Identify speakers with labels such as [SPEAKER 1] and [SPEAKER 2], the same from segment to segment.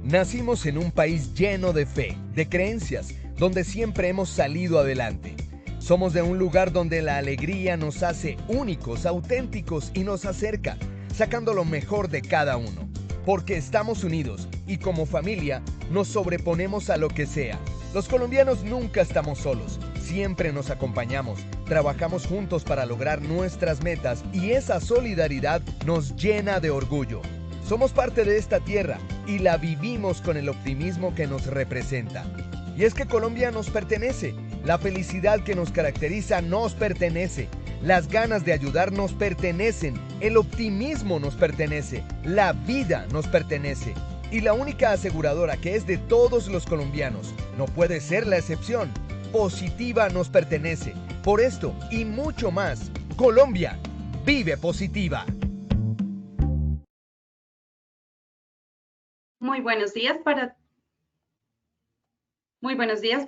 [SPEAKER 1] Nacimos en un país lleno de fe, de creencias, donde siempre hemos salido adelante. Somos de un lugar donde la alegría nos hace únicos, auténticos y nos acerca, sacando lo mejor de cada uno. Porque estamos unidos y como familia nos sobreponemos a lo que sea. Los colombianos nunca estamos solos, siempre nos acompañamos, trabajamos juntos para lograr nuestras metas y esa solidaridad nos llena de orgullo. Somos parte de esta tierra y la vivimos con el optimismo que nos representa. Y es que Colombia nos pertenece, la felicidad que nos caracteriza nos pertenece, las ganas de ayudar nos pertenecen, el optimismo nos pertenece, la vida nos pertenece. Y la única aseguradora que es de todos los colombianos, no puede ser la excepción, Positiva nos pertenece. Por esto y mucho más, Colombia vive Positiva.
[SPEAKER 2] Muy buenos días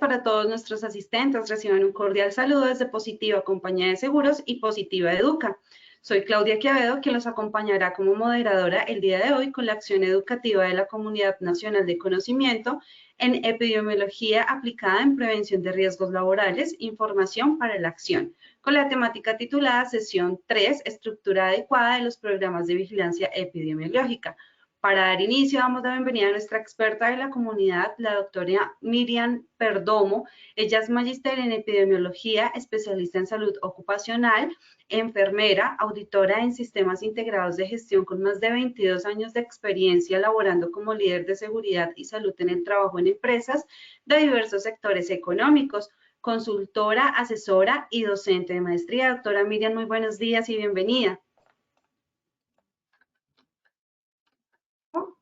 [SPEAKER 2] para todos nuestros asistentes. Reciban un cordial saludo desde Positiva Compañía de Seguros y Positiva Educa. Soy Claudia Quevedo, quien los acompañará como moderadora el día de hoy con la acción educativa de la Comunidad Nacional de Conocimiento en Epidemiología aplicada en Prevención de Riesgos Laborales, Información para la Acción, con la temática titulada Sesión 3, Estructura adecuada de los programas de vigilancia epidemiológica. Para dar inicio, damos la bienvenida a nuestra experta de la comunidad, la doctora Miriam Perdomo. Ella es magíster en epidemiología, especialista en salud ocupacional, enfermera, auditora en sistemas integrados de gestión con más de 22 años de experiencia laborando como líder de seguridad y salud en el trabajo en empresas de diversos sectores económicos, consultora, asesora y docente de maestría. Doctora Miriam, muy buenos días y bienvenida.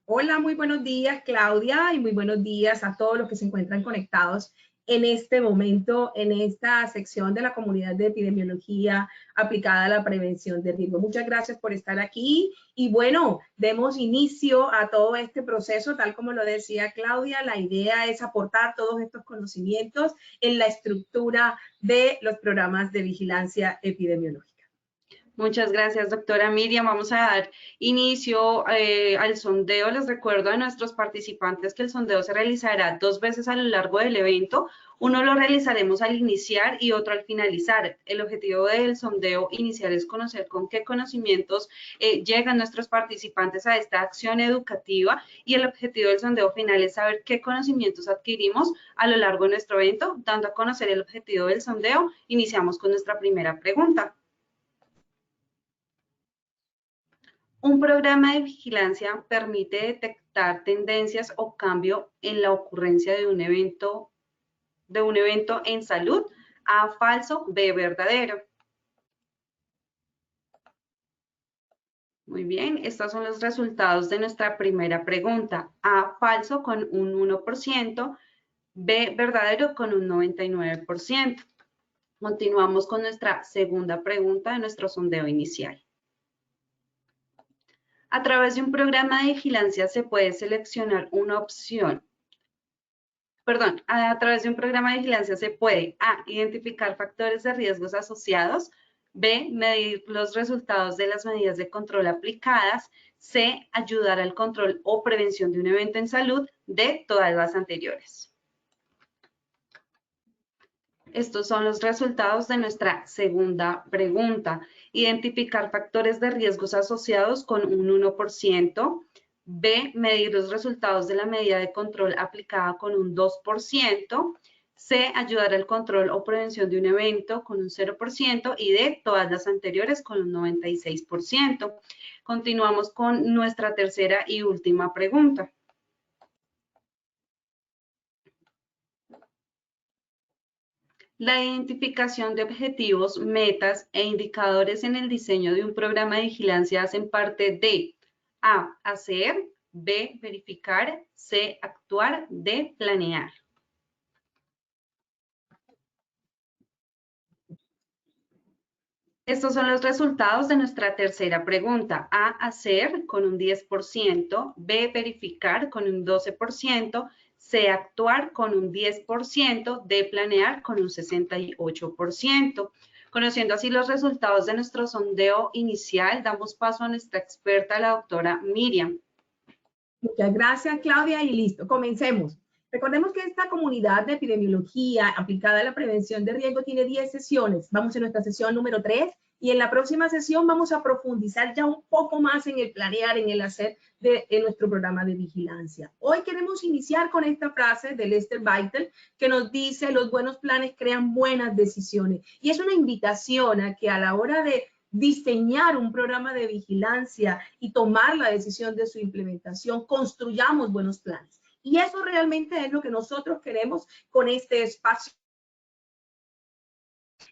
[SPEAKER 3] Hola, muy buenos días, Claudia, y muy buenos días a todos los que se encuentran conectados en este momento, en esta sección de la comunidad de epidemiología aplicada a la prevención de riesgo. Muchas gracias por estar aquí y bueno, demos inicio a todo este proceso, tal como lo decía Claudia. La idea es aportar todos estos conocimientos en la estructura de los programas de vigilancia epidemiológica.
[SPEAKER 2] Muchas gracias, doctora Miriam. Vamos a dar inicio al sondeo. Les recuerdo a nuestros participantes que el sondeo se realizará 2 veces a lo largo del evento. Uno lo realizaremos al iniciar y otro al finalizar. El objetivo del sondeo inicial es conocer con qué conocimientos llegan nuestros participantes a esta acción educativa y el objetivo del sondeo final es saber qué conocimientos adquirimos a lo largo de nuestro evento. Dando a conocer el objetivo del sondeo, iniciamos con nuestra primera pregunta. Un programa de vigilancia permite detectar tendencias o cambio en la ocurrencia de un evento en salud. A, falso. B, verdadero. Muy bien, estos son los resultados de nuestra primera pregunta. A, falso con un 1%, B, verdadero con un 99%. Continuamos con nuestra segunda pregunta de nuestro sondeo inicial. A través de un programa de vigilancia se puede seleccionar una opción. A través de un programa de vigilancia se puede A, identificar factores de riesgos asociados, B, medir los resultados de las medidas de control aplicadas, C, ayudar al control o prevención de un evento en salud, D, todas las anteriores. Estos son los resultados de nuestra segunda pregunta. Identificar factores de riesgos asociados con un 1%. B, medir los resultados de la medida de control aplicada con un 2%. C, ayudar al control o prevención de un evento con un 0%. Y D, todas las anteriores con un 96%. Continuamos con nuestra tercera y última pregunta. La identificación de objetivos, metas e indicadores en el diseño de un programa de vigilancia hacen parte de A, hacer, B, verificar, C, actuar, D, planear. Estos son los resultados de nuestra tercera pregunta. A, hacer con un 10%, B, verificar con un 12%, C, actuar con un 10%, D, planear con un 68%. Conociendo así los resultados de nuestro sondeo inicial, damos paso a nuestra experta, la doctora Miriam.
[SPEAKER 3] Muchas gracias, Claudia, y listo, comencemos. Recordemos que esta comunidad de epidemiología aplicada a la prevención de riesgo tiene 10 sesiones. Vamos en nuestra sesión número 3 y en la próxima sesión vamos a profundizar ya un poco más en el planear, en el hacer de nuestro programa de vigilancia. Hoy queremos iniciar con esta frase de Lester Beitel que nos dice: los buenos planes crean buenas decisiones. Y es una invitación a que a la hora de diseñar un programa de vigilancia y tomar la decisión de su implementación, construyamos buenos planes. Y eso realmente es lo que nosotros queremos con este espacio.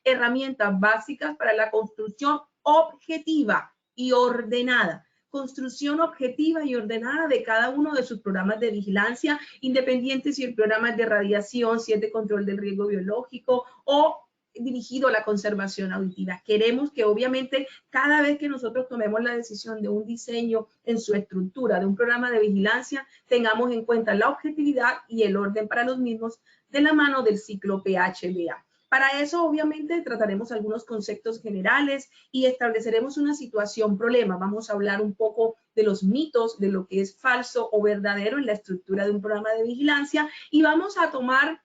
[SPEAKER 3] Herramientas básicas para la construcción objetiva y ordenada. Construcción objetiva y ordenada de cada uno de sus programas de vigilancia, independiente si el programa es de radiación, si es de control del riesgo biológico o dirigido a la conservación auditiva. Queremos que obviamente cada vez que nosotros tomemos la decisión de un diseño en su estructura de un programa de vigilancia, tengamos en cuenta la objetividad y el orden para los mismos de la mano del ciclo PHBA. Para eso, obviamente, trataremos algunos conceptos generales y estableceremos una situación problema. Vamos a hablar un poco de los mitos, de lo que es falso o verdadero en la estructura de un programa de vigilancia, y vamos a tomar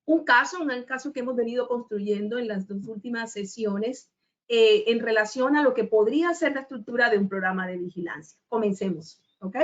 [SPEAKER 3] un caso que hemos venido construyendo en las 2 últimas sesiones en relación a lo que podría ser la estructura de un programa de vigilancia. Comencemos. ¿Ok?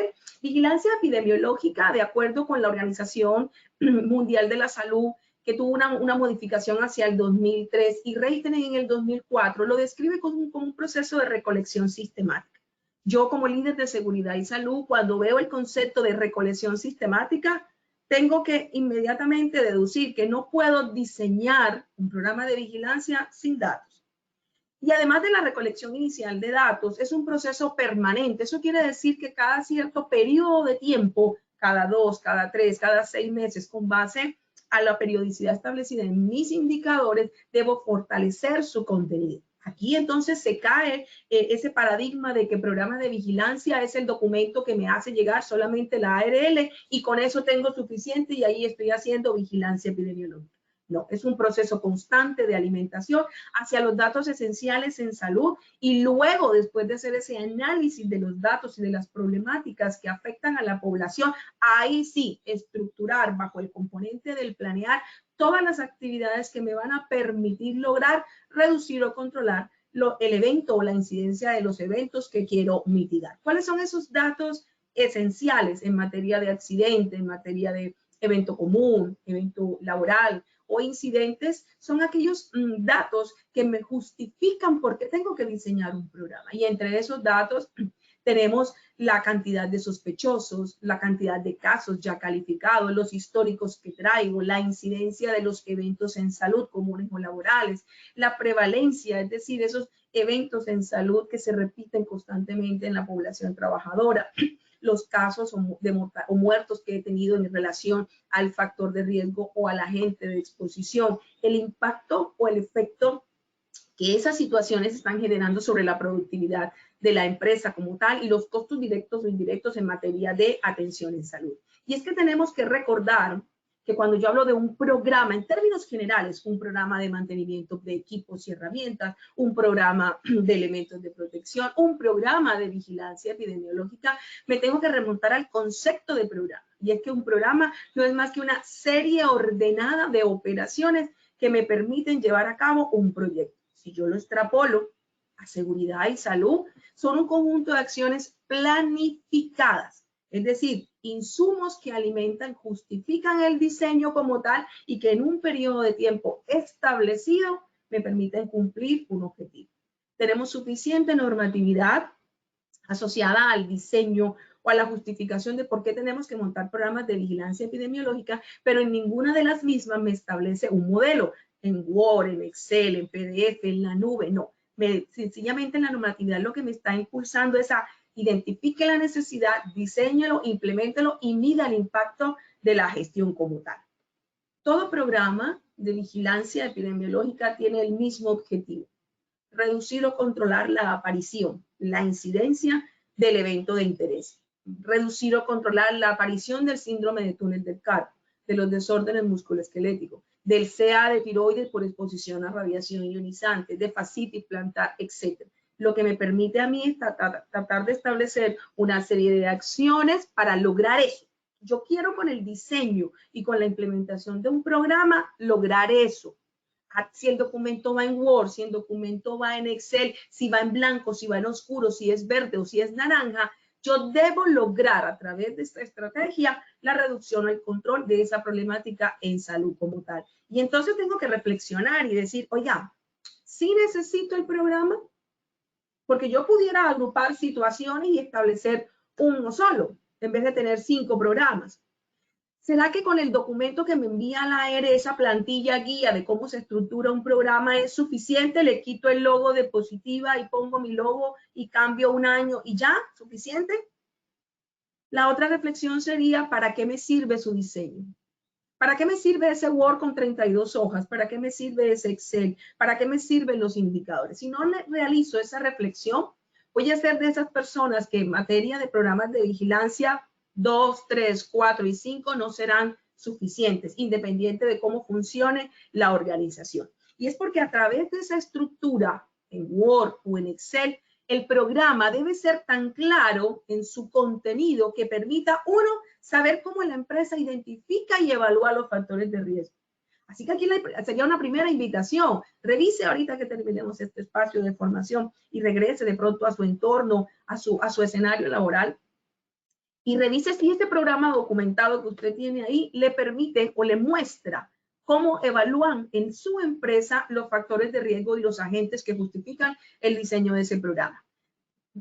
[SPEAKER 3] Vigilancia epidemiológica, de acuerdo con la Organización Mundial de la Salud, que tuvo una modificación hacia el 2003 y Reitenen en el 2004, lo describe como un proceso de recolección sistemática. Yo, como líder de seguridad y salud, cuando veo el concepto de recolección sistemática, tengo que inmediatamente deducir que no puedo diseñar un programa de vigilancia sin datos. Y además de la recolección inicial de datos, es un proceso permanente. Eso quiere decir que cada cierto periodo de tiempo, cada 2, cada 3, cada 6 meses, con base a la periodicidad establecida en mis indicadores, debo fortalecer su contenido. Aquí entonces se cae ese paradigma de que programa de vigilancia es el documento que me hace llegar solamente la ARL y con eso tengo suficiente y ahí estoy haciendo vigilancia epidemiológica. No, es un proceso constante de alimentación hacia los datos esenciales en salud y luego, después de hacer ese análisis de los datos y de las problemáticas que afectan a la población, ahí sí, estructurar bajo el componente del planear todas las actividades que me van a permitir lograr reducir o controlar el evento o la incidencia de los eventos que quiero mitigar. ¿Cuáles son esos datos esenciales en materia de accidente, en materia de evento común, evento laboral o incidentes? Son aquellos datos que me justifican por qué tengo que diseñar un programa. Y entre esos datos tenemos la cantidad de sospechosos, la cantidad de casos ya calificados, los históricos que traigo, la incidencia de los eventos en salud comunes o laborales, la prevalencia, es decir, esos eventos en salud que se repiten constantemente en la población trabajadora, los casos o muertos que he tenido en relación al factor de riesgo o al agente de exposición, el impacto o el efecto que esas situaciones están generando sobre la productividad de la empresa como tal y los costos directos o indirectos en materia de atención en salud. Y es que tenemos que recordar que cuando yo hablo de un programa, en términos generales, un programa de mantenimiento de equipos y herramientas, un programa de elementos de protección, un programa de vigilancia epidemiológica, me tengo que remontar al concepto de programa. Y es que un programa no es más que una serie ordenada de operaciones que me permiten llevar a cabo un proyecto. Si yo lo extrapolo a seguridad y salud, son un conjunto de acciones planificadas, es decir, insumos que alimentan, justifican el diseño como tal y que en un periodo de tiempo establecido me permiten cumplir un objetivo. Tenemos suficiente normatividad asociada al diseño o a la justificación de por qué tenemos que montar programas de vigilancia epidemiológica, pero en ninguna de las mismas me establece un modelo en Word, en Excel, en PDF, en la nube, no. Sencillamente en la normatividad lo que me está impulsando es a identifique la necesidad, diséñelo, impleméntelo y mida el impacto de la gestión como tal. Todo programa de vigilancia epidemiológica tiene el mismo objetivo: reducir o controlar la aparición, la incidencia del evento de interés, reducir o controlar la aparición del síndrome de túnel del carpo, de los desórdenes musculoesqueléticos, del CA de tiroides por exposición a radiación ionizante, de fascitis plantar, etc. lo que me permite a mí es tratar de establecer una serie de acciones para lograr eso. Yo quiero con el diseño y con la implementación de un programa lograr eso. Si el documento va en Word, si el documento va en Excel, si va en blanco, si va en oscuro, si es verde o si es naranja, yo debo lograr a través de esta estrategia la reducción o el control de esa problemática en salud como tal. Y entonces tengo que reflexionar y decir, oiga, ¿sí necesito el programa? Porque yo pudiera agrupar situaciones y establecer uno solo, en vez de tener 5 programas. ¿Será que con el documento que me envía la AERE, esa plantilla guía de cómo se estructura un programa, es suficiente? Le quito el logo de Positiva y pongo mi logo y cambio un año y ya, ¿suficiente? La otra reflexión sería, ¿para qué me sirve su diseño? ¿Para qué me sirve ese Word con 32 hojas? ¿Para qué me sirve ese Excel? ¿Para qué me sirven los indicadores? Si no realizo esa reflexión, voy a ser de esas personas que en materia de programas de vigilancia 2, 3, 4 y 5 no serán suficientes, independiente de cómo funcione la organización. Y es porque a través de esa estructura en Word o en Excel, el programa debe ser tan claro en su contenido que permita, uno, saber cómo la empresa identifica y evalúa los factores de riesgo. Así que aquí sería una primera invitación. Revise ahorita que terminemos este espacio de formación y regrese de pronto a su entorno, a su escenario laboral. Y revise si este programa documentado que usted tiene ahí le permite o le muestra cómo evalúan en su empresa los factores de riesgo y los agentes que justifican el diseño de ese programa.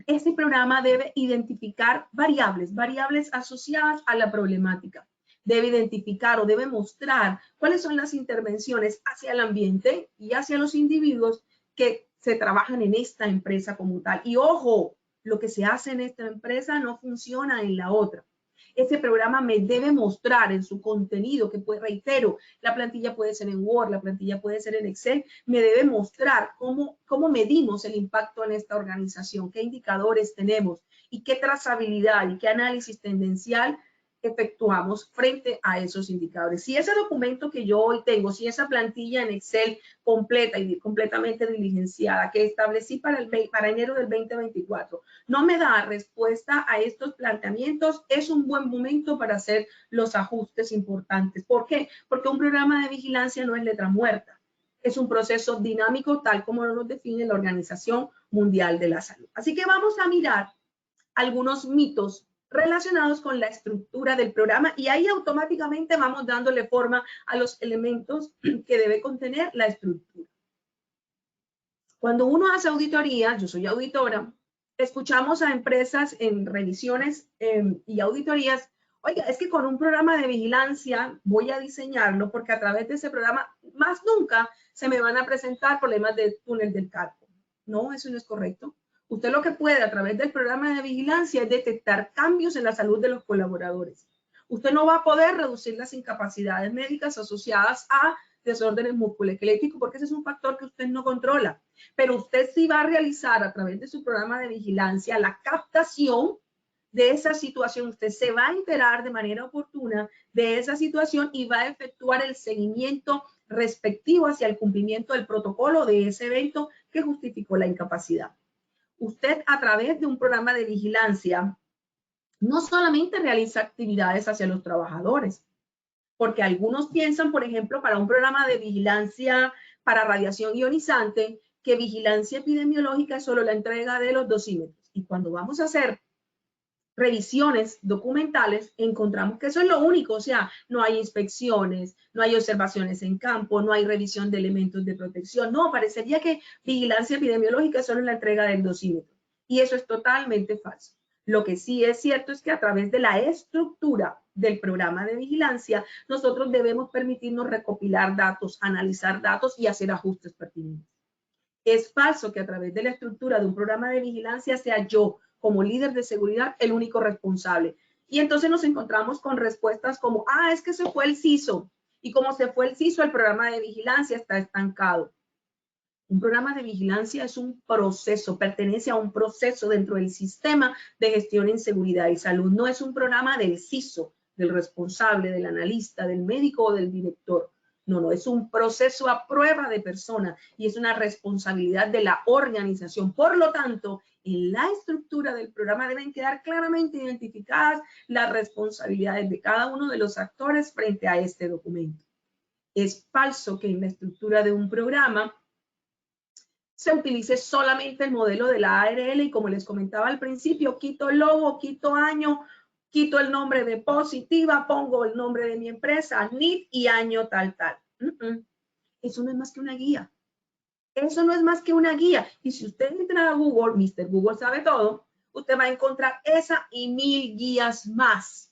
[SPEAKER 3] Este programa debe identificar variables asociadas a la problemática. Debe identificar o debe mostrar cuáles son las intervenciones hacia el ambiente y hacia los individuos que se trabajan en esta empresa como tal. Y ojo, lo que se hace en esta empresa no funciona en la otra. Ese programa me debe mostrar en su contenido, que pues reitero, la plantilla puede ser en Word, la plantilla puede ser en Excel, me debe mostrar cómo medimos el impacto en esta organización, qué indicadores tenemos y qué trazabilidad y qué análisis tendencial efectuamos frente a esos indicadores. Si ese documento que yo hoy tengo, si esa plantilla en Excel completa y completamente diligenciada que establecí para enero del 2024 no me da respuesta a estos planteamientos, es un buen momento para hacer los ajustes importantes. ¿Por qué? Porque un programa de vigilancia no es letra muerta. Es un proceso dinámico tal como nos define la Organización Mundial de la Salud. Así que vamos a mirar algunos mitos relacionados con la estructura del programa y ahí automáticamente vamos dándole forma a los elementos que debe contener la estructura. Cuando uno hace auditoría, yo soy auditora, escuchamos a empresas en revisiones y auditorías, oiga, es que con un programa de vigilancia voy a diseñarlo porque a través de ese programa más nunca se me van a presentar problemas del túnel del carpo. No, eso no es correcto. Usted lo que puede a través del programa de vigilancia es detectar cambios en la salud de los colaboradores. Usted no va a poder reducir las incapacidades médicas asociadas a desórdenes musculoesqueléticos porque ese es un factor que usted no controla. Pero usted sí va a realizar a través de su programa de vigilancia la captación de esa situación. Usted se va a enterar de manera oportuna de esa situación y va a efectuar el seguimiento respectivo hacia el cumplimiento del protocolo de ese evento que justificó la incapacidad. Usted a través de un programa de vigilancia no solamente realiza actividades hacia los trabajadores, porque algunos piensan, por ejemplo, para un programa de vigilancia para radiación ionizante, que vigilancia epidemiológica es solo la entrega de los dosímetros. Y cuando vamos a hacer revisiones documentales, encontramos que eso es lo único, o sea, no hay inspecciones, no hay observaciones en campo, no hay revisión de elementos de protección. No, parecería que vigilancia epidemiológica es solo la entrega del dosímetro. Y eso es totalmente falso. Lo que sí es cierto es que a través de la estructura del programa de vigilancia, nosotros debemos permitirnos recopilar datos, analizar datos y hacer ajustes pertinentes. Es falso que a través de la estructura de un programa de vigilancia sea yo, como líder de seguridad, el único responsable. Y entonces nos encontramos con respuestas como, es que se fue el CISO. Y como se fue el CISO, el programa de vigilancia está estancado. Un programa de vigilancia es un proceso, pertenece a un proceso dentro del sistema de gestión en seguridad y salud. No es un programa del CISO, del responsable, del analista, del médico o del director. No, no, es un proceso a prueba de persona y es una responsabilidad de la organización. Por lo tanto, en la estructura del programa deben quedar claramente identificadas las responsabilidades de cada uno de los actores frente a este documento. Es falso que en la estructura de un programa se utilice solamente el modelo de la ARL y, como les comentaba al principio, quito el logo, quito año, quito el nombre de Positiva, pongo el nombre de mi empresa, NIT y año tal. Eso no es más que una guía. Eso no es más que una guía. Y si usted entra a Google, Mr. Google sabe todo, usted va a encontrar esa y 1000 guías más.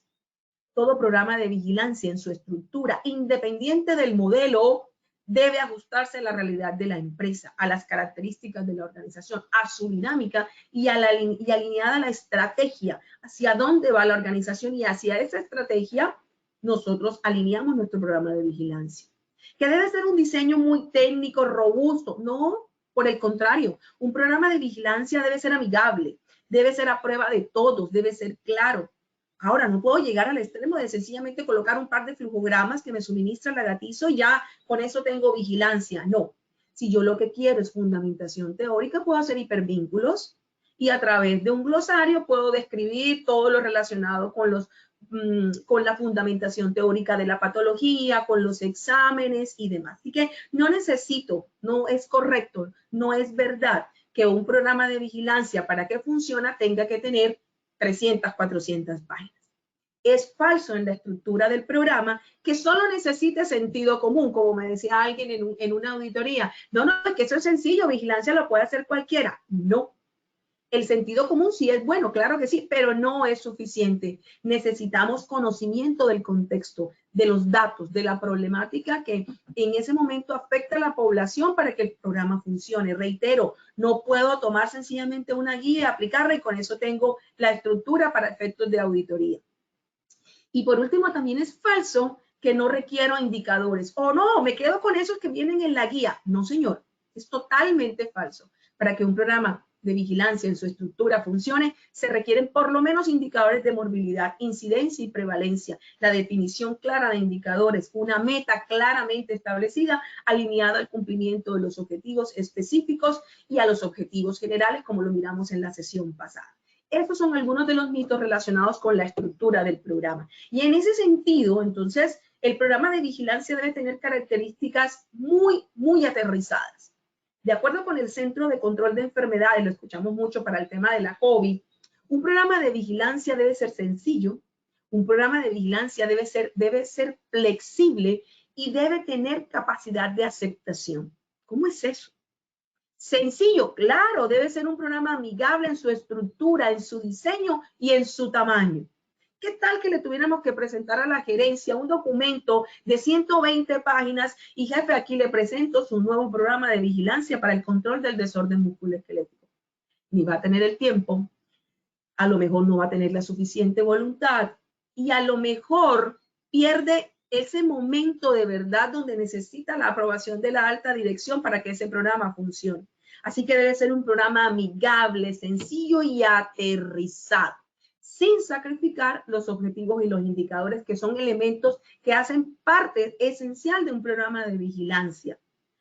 [SPEAKER 3] Todo programa de vigilancia en su estructura, independiente del modelo, debe ajustarse a la realidad de la empresa, a las características de la organización, a su dinámica y alineada a la estrategia, hacia dónde va la organización, y hacia esa estrategia nosotros alineamos nuestro programa de vigilancia. Que debe ser un diseño muy técnico, robusto. No, por el contrario, un programa de vigilancia debe ser amigable, debe ser a prueba de todos, debe ser claro. Ahora, no puedo llegar al extremo de sencillamente colocar un par de flujogramas que me suministra la Gatizo y ya con eso tengo vigilancia. No. Si yo lo que quiero es fundamentación teórica, puedo hacer hipervínculos y a través de un glosario puedo describir todo lo relacionado con la fundamentación teórica de la patología, con los exámenes y demás. Así que no necesito, no es correcto, no es verdad que un programa de vigilancia para que funcione tenga que tener 300, 400 páginas. Es falso en la estructura del programa que solo necesite sentido común, como me decía alguien en una auditoría. No, es que eso es sencillo, vigilancia lo puede hacer cualquiera. No. El sentido común sí es bueno, claro que sí, pero no es suficiente. Necesitamos conocimiento del contexto, de los datos, de la problemática que en ese momento afecta a la población para que el programa funcione. Reitero, no puedo tomar sencillamente una guía, aplicarla y con eso tengo la estructura para efectos de auditoría. Y por último, también es falso que no requiero indicadores. O no, me quedo con esos que vienen en la guía. No, señor, es totalmente falso. Para que un programa de vigilancia en su estructura funcione, se requieren por lo menos indicadores de morbilidad, incidencia y prevalencia, la definición clara de indicadores, una meta claramente establecida, alineada al cumplimiento de los objetivos específicos y a los objetivos generales, como lo miramos en la sesión pasada. Estos son algunos de los mitos relacionados con la estructura del programa. Y en ese sentido, entonces, el programa de vigilancia debe tener características muy aterrizadas. De acuerdo con el Centro de Control de Enfermedades, lo escuchamos mucho para el tema de la COVID, un programa de vigilancia debe ser sencillo, un programa de vigilancia debe ser flexible y debe tener capacidad de aceptación. ¿Cómo es eso? Sencillo, claro, debe ser un programa amigable en su estructura, en su diseño y en su tamaño. ¿Qué tal que le tuviéramos que presentar a la gerencia un documento de 120 páginas y jefe, aquí le presento su nuevo programa de vigilancia para el control del desorden musculoesquelético? Ni va a tener el tiempo, a lo mejor no va a tener la suficiente voluntad y a lo mejor pierde ese momento de verdad donde necesita la aprobación de la alta dirección para que ese programa funcione. Así que debe ser un programa amigable, sencillo y aterrizado, sin sacrificar los objetivos y los indicadores, que son elementos que hacen parte esencial de un programa de vigilancia.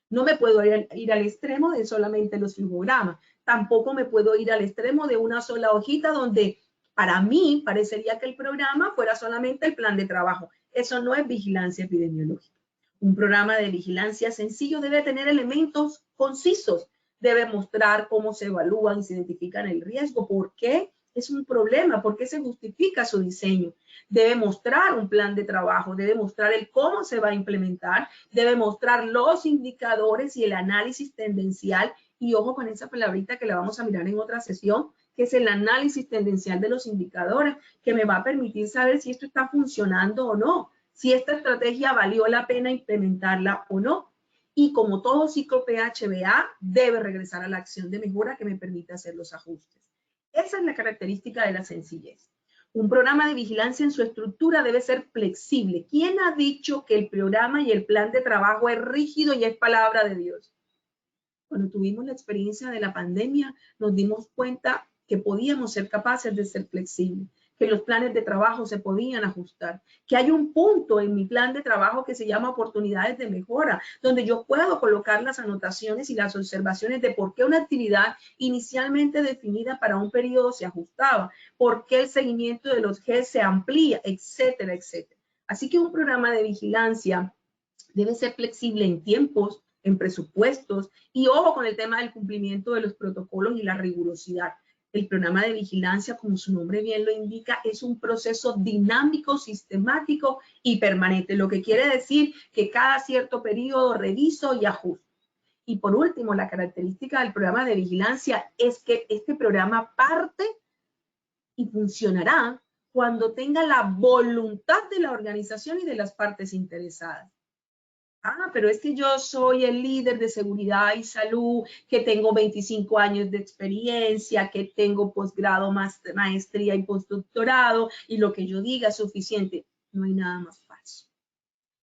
[SPEAKER 3] No me puedo ir al extremo de solamente los flujogramas. Tampoco me puedo ir al extremo de una sola hojita donde para mí parecería que el programa fuera solamente el plan de trabajo. Eso no es vigilancia epidemiológica. Un programa de vigilancia sencillo debe tener elementos concisos. Debe mostrar cómo se evalúan y se identifican el riesgo, por qué es un problema, por qué se justifica su diseño. Debe mostrar un plan de trabajo, debe mostrar el cómo se va a implementar, debe mostrar los indicadores y el análisis tendencial. Y ojo con esa palabrita que la vamos a mirar en otra sesión, que es el análisis tendencial de los indicadores, que me va a permitir saber si esto está funcionando o no, si esta estrategia valió la pena implementarla o no. Y como todo ciclo PHBA, debe regresar a la acción de mejora que me permita hacer los ajustes. Esa es la característica de la sencillez. Un programa de vigilancia en su estructura debe ser flexible. ¿Quién ha dicho que el programa y el plan de trabajo es rígido y es palabra de Dios? Cuando tuvimos la experiencia de la pandemia, nos dimos cuenta que podíamos ser capaces de ser flexibles, que los planes de trabajo se podían ajustar, que hay un punto en mi plan de trabajo que se llama oportunidades de mejora, donde yo puedo colocar las anotaciones y las observaciones de por qué una actividad inicialmente definida para un periodo se ajustaba, por qué el seguimiento de los GES se amplía, etcétera, etcétera. Así que un programa de vigilancia debe ser flexible en tiempos, en presupuestos y ojo con el tema del cumplimiento de los protocolos y la rigurosidad. El programa de vigilancia, como su nombre bien lo indica, es un proceso dinámico, sistemático y permanente, lo que quiere decir que cada cierto periodo reviso y ajusto. Y por último, la característica del programa de vigilancia es que este programa parte y funcionará cuando tenga la voluntad de la organización y de las partes interesadas. Ah, pero es que yo soy el líder de seguridad y salud, que tengo 25 años de experiencia, que tengo posgrado, maestría y postdoctorado, y lo que yo diga es suficiente. No hay nada más falso.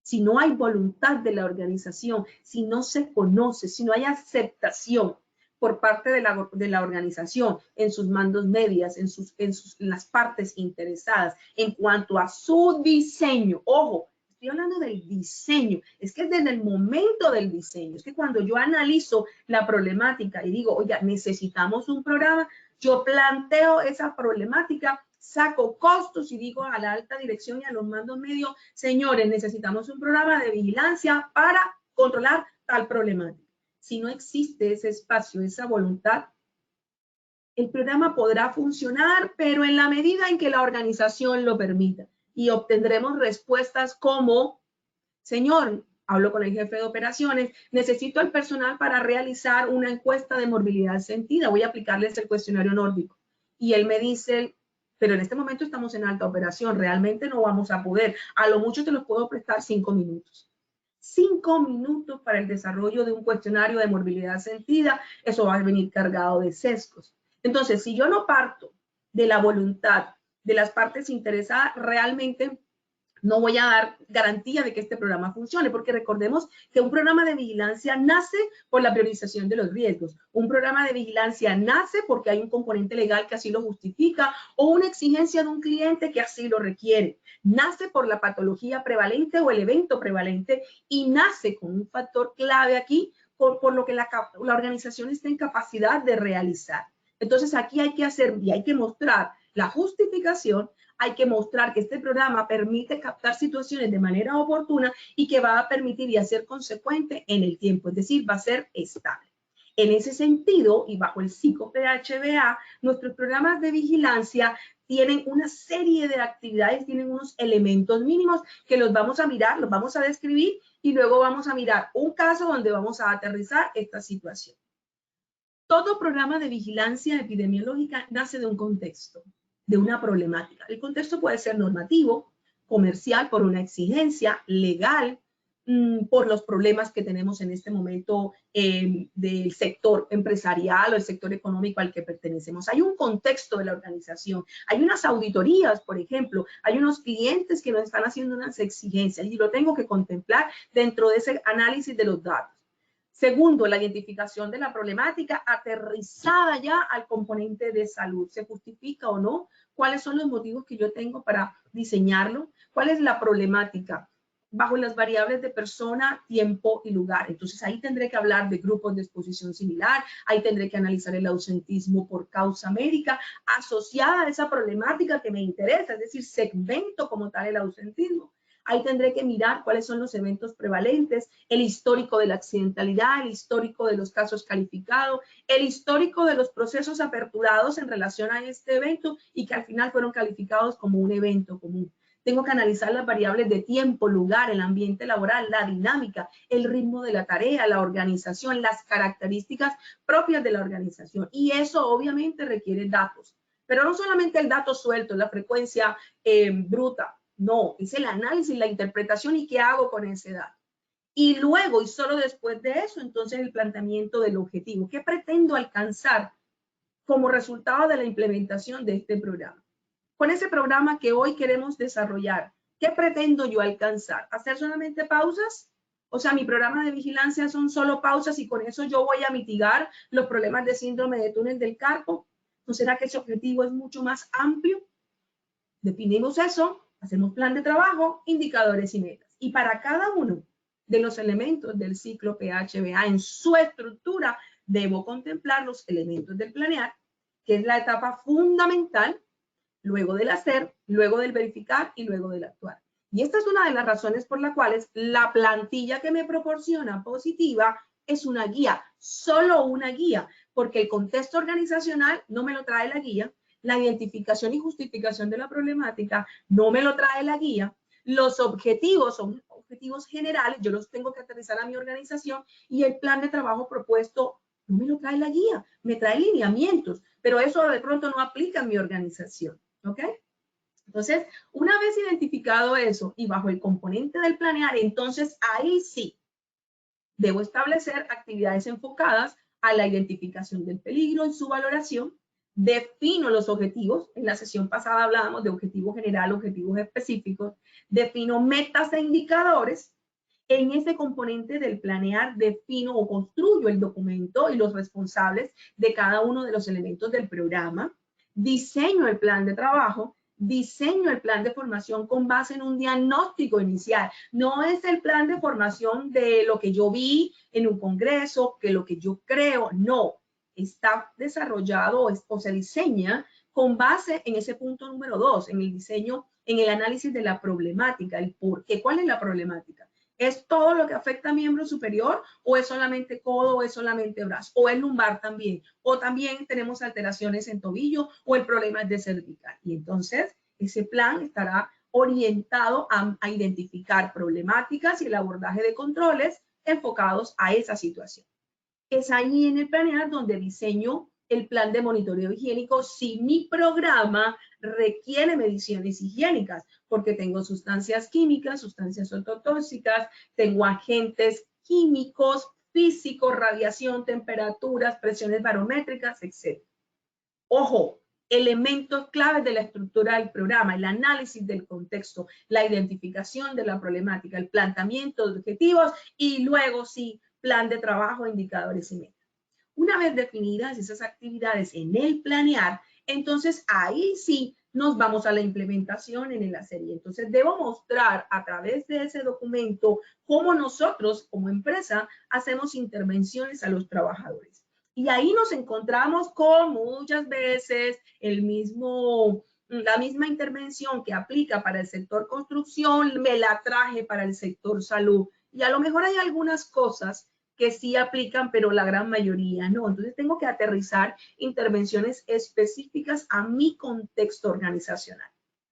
[SPEAKER 3] Si no hay voluntad de la organización, si no se conoce, si no hay aceptación por parte de la organización en sus mandos medias, en las partes interesadas, en cuanto a su diseño, ojo, estoy hablando del diseño, es que desde el momento del diseño, es que cuando yo analizo la problemática y digo, oiga, necesitamos un programa, yo planteo esa problemática, saco costos y digo a la alta dirección y a los mandos medios, señores, necesitamos un programa de vigilancia para controlar tal problemática. Si no existe ese espacio, esa voluntad, el programa podrá funcionar, pero en la medida en que la organización lo permita. Y obtendremos respuestas como, señor, hablo con el jefe de operaciones, necesito el personal para realizar una encuesta de morbilidad sentida, voy a aplicarles el cuestionario nórdico. Y él me dice, pero en este momento estamos en alta operación, realmente no vamos a poder, a lo mucho te los puedo prestar 5 minutos. 5 minutos para el desarrollo de un cuestionario de morbilidad sentida, eso va a venir cargado de sesgos. Entonces, si yo no parto de la voluntad de las partes interesadas, realmente no voy a dar garantía de que este programa funcione, porque recordemos que un programa de vigilancia nace por la priorización de los riesgos. Un programa de vigilancia nace porque hay un componente legal que así lo justifica o una exigencia de un cliente que así lo requiere. Nace por la patología prevalente o el evento prevalente y nace con un factor clave aquí por lo que la organización está en capacidad de realizar. Entonces aquí hay que hacer y hay que mostrar la justificación, hay que mostrar que este programa permite captar situaciones de manera oportuna y que va a permitir y a ser consecuente en el tiempo, es decir, va a ser estable. En ese sentido, y bajo el psico-PHBA, nuestros programas de vigilancia tienen una serie de actividades, tienen unos elementos mínimos que los vamos a mirar, los vamos a describir y luego vamos a mirar un caso donde vamos a aterrizar esta situación. Todo programa de vigilancia epidemiológica nace de un contexto, de una problemática. El contexto puede ser normativo, comercial, por una exigencia, legal, por los problemas que tenemos en este momento del sector empresarial o el sector económico al que pertenecemos. Hay un contexto de la organización, hay unas auditorías, por ejemplo, hay unos clientes que nos están haciendo unas exigencias y lo tengo que contemplar dentro de ese análisis de los datos. Segundo, la identificación de la problemática aterrizada ya al componente de salud. ¿Se justifica o no? ¿Cuáles son los motivos que yo tengo para diseñarlo? ¿Cuál es la problemática? Bajo las variables de persona, tiempo y lugar. Entonces ahí tendré que hablar de grupos de exposición similar, ahí tendré que analizar el ausentismo por causa médica asociada a esa problemática que me interesa, es decir, segmento como tal el ausentismo. Ahí tendré que mirar cuáles son los eventos prevalentes, el histórico de la accidentalidad, el histórico de los casos calificados, el histórico de los procesos aperturados en relación a este evento y que al final fueron calificados como un evento común. Tengo que analizar las variables de tiempo, lugar, el ambiente laboral, la dinámica, el ritmo de la tarea, la organización, las características propias de la organización. Y eso obviamente requiere datos, pero no solamente el dato suelto, la frecuencia bruta. No, es el análisis, la interpretación y qué hago con ese dato. Y luego, y solo después de eso, entonces el planteamiento del objetivo. ¿Qué pretendo alcanzar como resultado de la implementación de este programa? Con ese programa que hoy queremos desarrollar, ¿qué pretendo yo alcanzar? ¿Hacer solamente pausas? O sea, mi programa de vigilancia son solo pausas y con eso yo voy a mitigar los problemas de síndrome de túnel del carpo. ¿No será que ese objetivo es mucho más amplio? Definimos eso, hacemos plan de trabajo, indicadores y metas. Y para cada uno de los elementos del ciclo PHBA en su estructura, debo contemplar los elementos del planear, que es la etapa fundamental, luego del hacer, luego del verificar y luego del actuar. Y esta es una de las razones por las cuales la plantilla que me proporciona Positiva es una guía, solo una guía, porque el contexto organizacional no me lo trae la guía, la identificación y justificación de la problemática no me lo trae la guía, los objetivos son objetivos generales, yo los tengo que aterrizar a mi organización y el plan de trabajo propuesto no me lo trae la guía, me trae lineamientos, pero eso de pronto no aplica en mi organización, ¿ok? Entonces, una vez identificado eso y bajo el componente del planear, entonces ahí sí debo establecer actividades enfocadas a la identificación del peligro y su valoración. Defino los objetivos. En la sesión pasada hablábamos de objetivo general, objetivos específicos. Defino metas e indicadores. En ese componente del planear defino o construyo el documento y los responsables de cada uno de los elementos del programa. Diseño el plan de trabajo. Diseño el plan de formación con base en un diagnóstico inicial. No es el plan de formación de lo que yo vi en un congreso, que lo que yo creo, no. Está desarrollado o se diseña con base en ese punto número 2, en el diseño, en el análisis de la problemática, el por qué. ¿Cuál es la problemática? ¿Es todo lo que afecta a miembro superior o es solamente codo o es solamente brazo? ¿O es lumbar también? ¿O también tenemos alteraciones en tobillo o el problema es de cervical? Y entonces ese plan estará orientado a identificar problemáticas y el abordaje de controles enfocados a esa situación. Es ahí en el planear donde diseño el plan de monitoreo higiénico si mi programa requiere mediciones higiénicas, porque tengo sustancias químicas, sustancias ototóxicas, tengo agentes químicos, físicos, radiación, temperaturas, presiones barométricas, etc. Ojo, elementos claves de la estructura del programa, el análisis del contexto, la identificación de la problemática, el planteamiento de objetivos y luego sí, plan de trabajo, indicadores y metas. Una vez definidas esas actividades en el planear, entonces ahí sí nos vamos a la implementación en el hacer. Y entonces debo mostrar a través de ese documento cómo nosotros como empresa hacemos intervenciones a los trabajadores. Y ahí nos encontramos con muchas veces la misma intervención que aplica para el sector construcción, me la traje para el sector salud. Y a lo mejor hay algunas cosas que sí aplican, pero la gran mayoría no. Entonces tengo que aterrizar intervenciones específicas a mi contexto organizacional.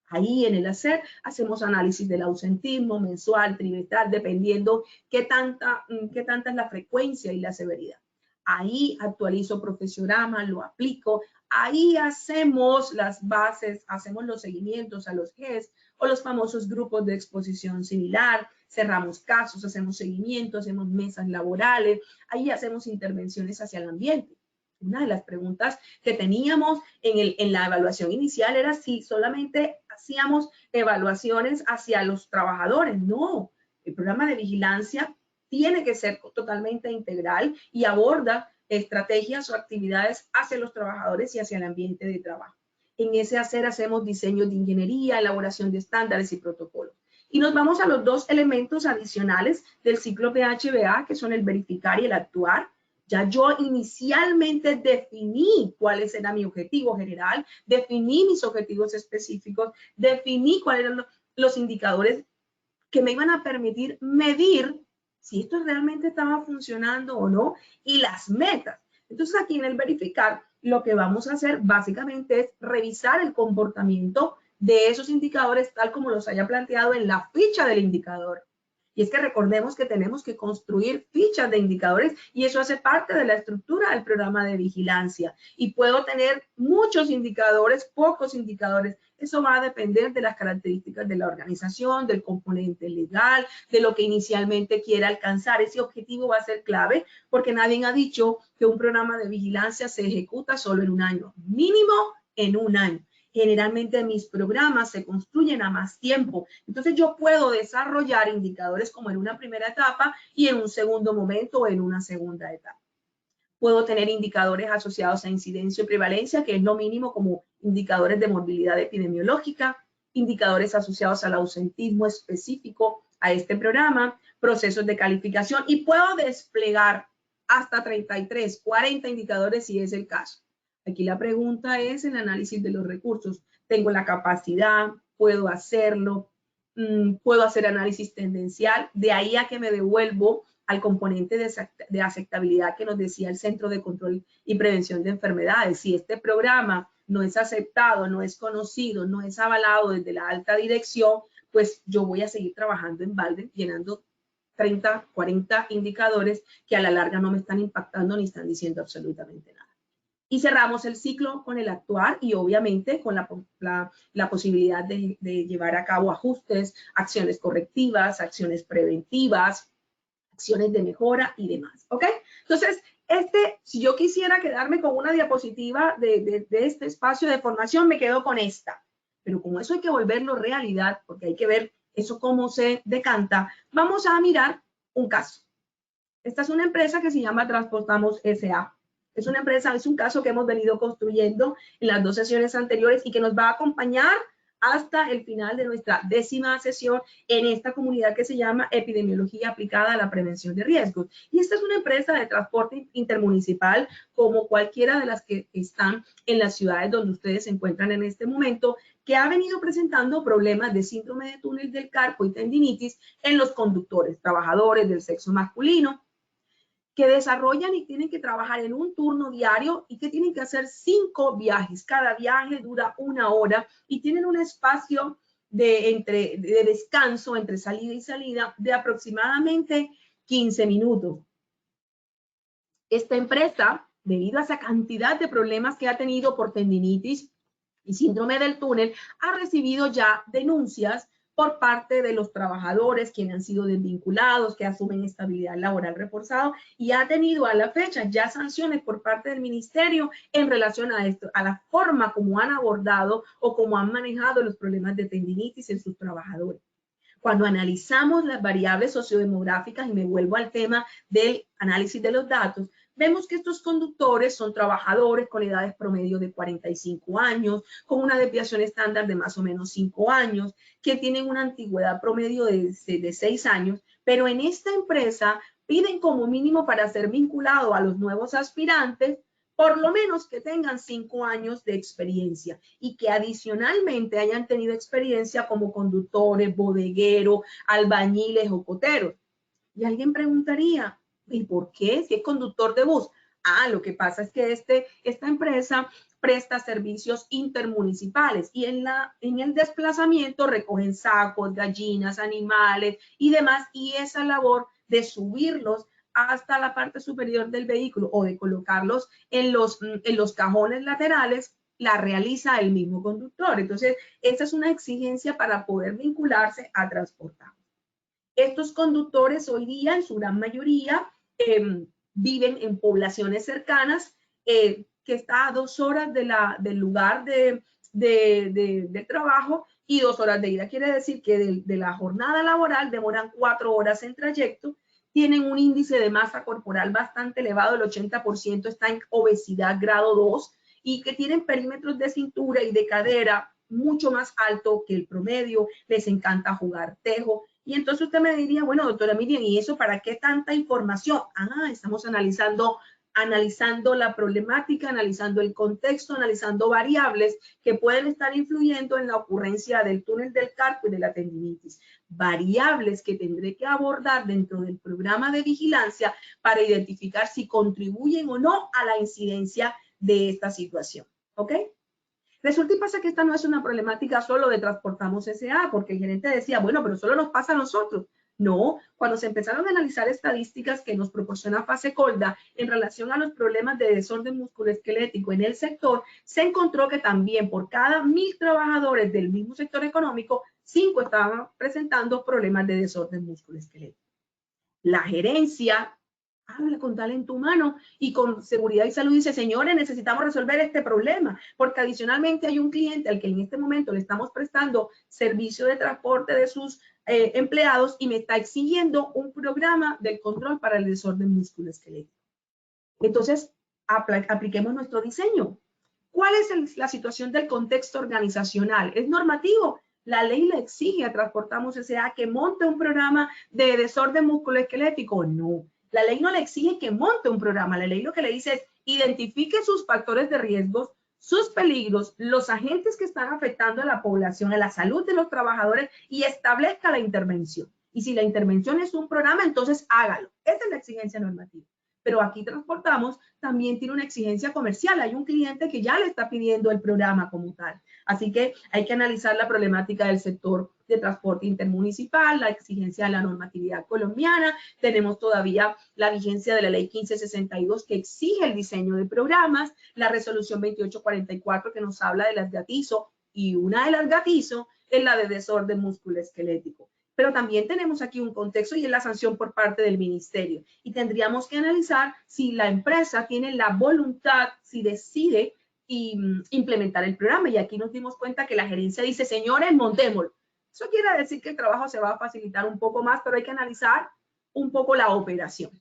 [SPEAKER 3] Ahí en el hacer hacemos análisis del ausentismo mensual, trimestral, dependiendo qué tanta es la frecuencia y la severidad. Ahí actualizo profesionograma, lo aplico. Ahí hacemos las bases, hacemos los seguimientos a los GES o los famosos grupos de exposición similar. Cerramos casos, hacemos seguimiento, hacemos mesas laborales. Ahí hacemos intervenciones hacia el ambiente. Una de las preguntas que teníamos en la evaluación inicial era si solamente hacíamos evaluaciones hacia los trabajadores. No, el programa de vigilancia tiene que ser totalmente integral y aborda estrategias o actividades hacia los trabajadores y hacia el ambiente de trabajo. En ese hacer hacemos diseños de ingeniería, elaboración de estándares y protocolos. Y nos vamos a los dos elementos adicionales del ciclo PHBA, que son el verificar y el actuar. Ya yo inicialmente definí cuál era mi objetivo general, definí mis objetivos específicos, definí cuáles eran los indicadores que me iban a permitir medir si esto realmente estaba funcionando o no, y las metas. Entonces aquí en el verificar, lo que vamos a hacer básicamente es revisar el comportamiento de esos indicadores tal como los haya planteado en la ficha del indicador. Y es que recordemos que tenemos que construir fichas de indicadores y eso hace parte de la estructura del programa de vigilancia. Y puedo tener muchos indicadores, pocos indicadores. Eso va a depender de las características de la organización, del componente legal, de lo que inicialmente quiera alcanzar. Ese objetivo va a ser clave porque nadie ha dicho que un programa de vigilancia se ejecuta solo en un año, mínimo en un año. Generalmente mis programas se construyen a más tiempo. Entonces yo puedo desarrollar indicadores como en una primera etapa y en un segundo momento o en una segunda etapa. Puedo tener indicadores asociados a incidencia y prevalencia, que es lo mínimo como indicadores de morbilidad epidemiológica. indicadores asociados al ausentismo específico a este programa, procesos de calificación, y puedo desplegar hasta 33, 40 indicadores si es el caso. Aquí la pregunta es el análisis de los recursos. ¿Tengo la capacidad? ¿Puedo hacerlo? ¿Puedo hacer análisis tendencial? De ahí a que me devuelvo al componente de aceptabilidad que nos decía el Centro de Control y Prevención de Enfermedades. Si este programa no es aceptado, no es conocido, no es avalado desde la alta dirección, pues yo voy a seguir trabajando en balde, llenando 30, 40 indicadores que a la larga no me están impactando ni están diciendo absolutamente nada. Y cerramos el ciclo con el actuar y obviamente con la posibilidad de llevar a cabo ajustes, acciones correctivas, acciones preventivas, acciones de mejora y demás, ¿ok? Entonces, si yo quisiera quedarme con una diapositiva de este espacio de formación, me quedo con esta. Pero como eso hay que volverlo realidad, porque hay que ver eso cómo se decanta, vamos a mirar un caso. Esta es una empresa que se llama Transportamos S.A. Es una empresa, es un caso que hemos venido construyendo en las 2 sesiones anteriores y que nos va a acompañar hasta el final de nuestra 10ª sesión en esta comunidad que se llama Epidemiología aplicada a la prevención de riesgos. Y esta es una empresa de transporte intermunicipal como cualquiera de las que están en las ciudades donde ustedes se encuentran en este momento, que ha venido presentando problemas de síndrome de túnel del carpo y tendinitis en los conductores, trabajadores del sexo masculino, que desarrollan y tienen que trabajar en un turno diario y que tienen que hacer 5 viajes. Cada viaje dura 1 hora y tienen un espacio de descanso entre salida y salida de aproximadamente 15 minutos. Esta empresa, debido a esa cantidad de problemas que ha tenido por tendinitis y síndrome del túnel, ha recibido ya denuncias por parte de los trabajadores quienes han sido desvinculados, que asumen estabilidad laboral reforzado, y ha tenido a la fecha ya sanciones por parte del ministerio en relación a esto, a la forma como han abordado o como han manejado los problemas de tendinitis en sus trabajadores. Cuando analizamos las variables sociodemográficas, y me vuelvo al tema del análisis de los datos, vemos que estos conductores son trabajadores con edades promedio de 45 años, con una desviación estándar de más o menos 5 años, que tienen una antigüedad promedio de 6 años, pero en esta empresa piden como mínimo para ser vinculado a los nuevos aspirantes, por lo menos que tengan 5 años de experiencia y que adicionalmente hayan tenido experiencia como conductores, bodegueros, albañiles o coteros. Y alguien preguntaría, ¿y por qué? Si es conductor de bus. Ah, lo que pasa es que esta empresa presta servicios intermunicipales y en el desplazamiento recogen sacos, gallinas, animales y demás, y esa labor de subirlos hasta la parte superior del vehículo o de colocarlos en los cajones laterales la realiza el mismo conductor. Entonces, esta es una exigencia para poder vincularse a transportar. Estos conductores hoy día, en su gran mayoría, viven en poblaciones cercanas, que está a 2 horas del lugar de trabajo y 2 horas de ida. Quiere decir que de la jornada laboral demoran 4 horas en trayecto, tienen un índice de masa corporal bastante elevado, el 80% está en obesidad grado 2 y que tienen perímetros de cintura y de cadera mucho más alto que el promedio, les encanta jugar tejo. Y entonces usted me diría, bueno, doctora Miriam, ¿y eso para qué tanta información? Ah, estamos analizando la problemática, analizando el contexto, analizando variables que pueden estar influyendo en la ocurrencia del túnel del carpo y de la tendinitis. Variables que tendré que abordar dentro del programa de vigilancia para identificar si contribuyen o no a la incidencia de esta situación. ¿Ok? Resulta y pasa que esta no es una problemática solo de Transportamos S.A., porque el gerente decía, bueno, pero solo nos pasa a nosotros. No, cuando se empezaron a analizar estadísticas que nos proporciona FASECOLDA en relación a los problemas de desorden musculoesquelético en el sector, se encontró que también por cada 1000 trabajadores del mismo sector económico, 5 estaban presentando problemas de desorden musculoesquelético. La gerencia habla con talento humano y con seguridad y salud dice, señores, necesitamos resolver este problema, porque adicionalmente hay un cliente al que en este momento le estamos prestando servicio de transporte de sus empleados y me está exigiendo un programa del control para el desorden musculoesquelético. Entonces, apliquemos nuestro diseño. ¿Cuál es la situación del contexto organizacional? ¿Es normativo? La ley le exige a Transportamos S.A. que monte un programa de desorden musculoesquelético. No, la ley no le exige que monte un programa. La ley lo que le dice es identifique sus factores de riesgos, sus peligros, los agentes que están afectando a la población, a la salud de los trabajadores y establezca la intervención. Y si la intervención es un programa, entonces hágalo. Esa es la exigencia normativa. Pero aquí Transportamos también tiene una exigencia comercial. Hay un cliente que ya le está pidiendo el programa como tal. Así que hay que analizar la problemática del sector de transporte intermunicipal, la exigencia de la normatividad colombiana. Tenemos todavía la vigencia de la ley 1562 que exige el diseño de programas, la resolución 2844 que nos habla de las GATIZO, y una de las GATIZO es la de desorden musculoesquelético. Pero también tenemos aquí un contexto y es la sanción por parte del ministerio. Y tendríamos que analizar si la empresa tiene la voluntad, si decide implementar el programa. Y aquí nos dimos cuenta que la gerencia dice, señores, montémoslo. Eso quiere decir que el trabajo se va a facilitar un poco más, pero hay que analizar un poco la operación.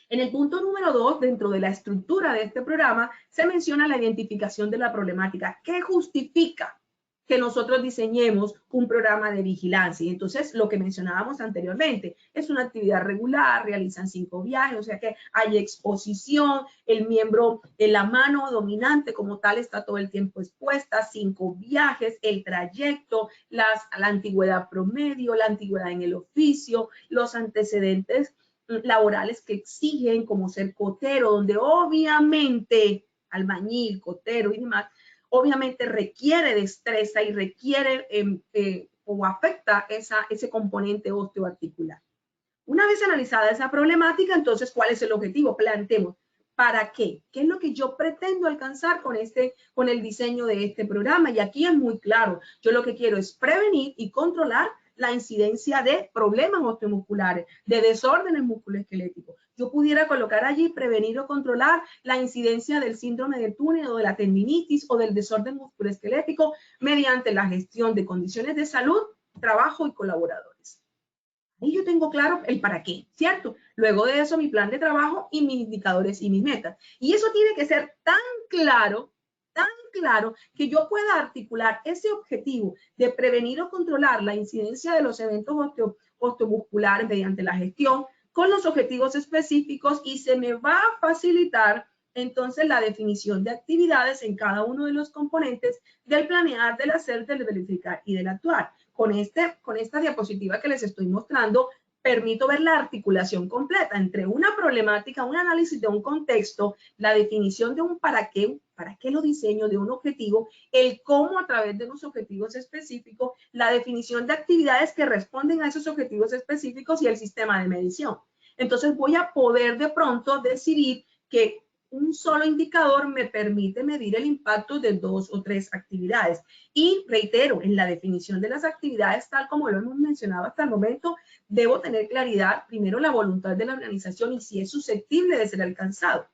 [SPEAKER 3] En el punto número 2, dentro de la estructura de este programa, se menciona la identificación de la problemática. ¿Qué justifica que nosotros diseñemos un programa de vigilancia? Y entonces, lo que mencionábamos anteriormente, es una actividad regular, realizan 5 viajes, o sea que hay exposición, el miembro, la mano dominante como tal está todo el tiempo expuesta, 5 viajes, el trayecto, la antigüedad promedio, la antigüedad en el oficio, los antecedentes laborales que exigen como ser cotero, donde obviamente albañil, cotero y demás, obviamente requiere destreza y requiere o afecta ese componente osteoarticular. Una vez analizada esa problemática, entonces, ¿cuál es el objetivo? Planteemos, ¿para qué? ¿Qué es lo que yo pretendo alcanzar con el diseño de este programa? Y aquí es muy claro, yo lo que quiero es prevenir y controlar la incidencia de problemas osteomusculares, de desórdenes musculoesqueléticos. Yo pudiera colocar allí prevenir o controlar la incidencia del síndrome de túnel o de la tendinitis o del desorden musculoesquelético mediante la gestión de condiciones de salud, trabajo y colaboradores. Y yo tengo claro el para qué, ¿cierto? Luego de eso, mi plan de trabajo y mis indicadores y mis metas. Y eso tiene que ser tan claro que yo pueda articular ese objetivo de prevenir o controlar la incidencia de los eventos osteomusculares mediante la gestión con los objetivos específicos, y se me va a facilitar entonces la definición de actividades en cada uno de los componentes del planear, del hacer, del verificar y del actuar. Con esta diapositiva que les estoy mostrando, permito ver la articulación completa entre una problemática, un análisis de un contexto, la definición de un para qué lo diseño, de un objetivo, el cómo a través de unos objetivos específicos, la definición de actividades que responden a esos objetivos específicos y el sistema de medición. Entonces voy a poder de pronto decidir que un solo indicador me permite medir el impacto de 2 o 3 actividades. Y reitero, en la definición de las actividades, tal como lo hemos mencionado hasta el momento, debo tener claridad, primero, la voluntad de la organización y si es susceptible de ser alcanzado.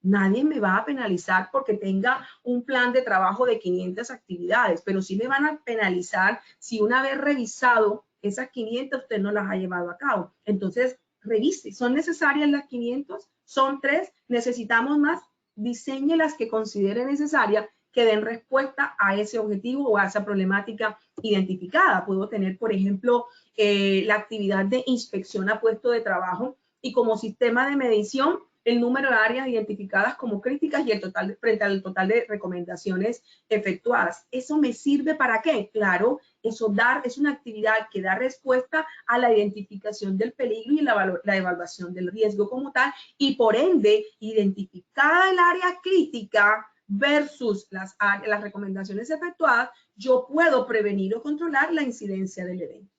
[SPEAKER 3] Nadie me va a penalizar porque tenga un plan de trabajo de 500 actividades, pero sí me van a penalizar si una vez revisado esas 500 usted no las ha llevado a cabo. Entonces, revise, ¿son necesarias las 500? ¿Son 3? ¿Necesitamos más? Diseñe las que considere necesarias que den respuesta a ese objetivo o a esa problemática identificada. Puedo tener, por ejemplo, la actividad de inspección a puesto de trabajo y como sistema de medición el número de áreas identificadas como críticas y el total, frente al total de recomendaciones efectuadas. ¿Eso me sirve para qué? Claro, eso es una actividad que da respuesta a la identificación del peligro y la evaluación del riesgo como tal, y por ende, identificada el área crítica versus las recomendaciones efectuadas, yo puedo prevenir o controlar la incidencia del evento.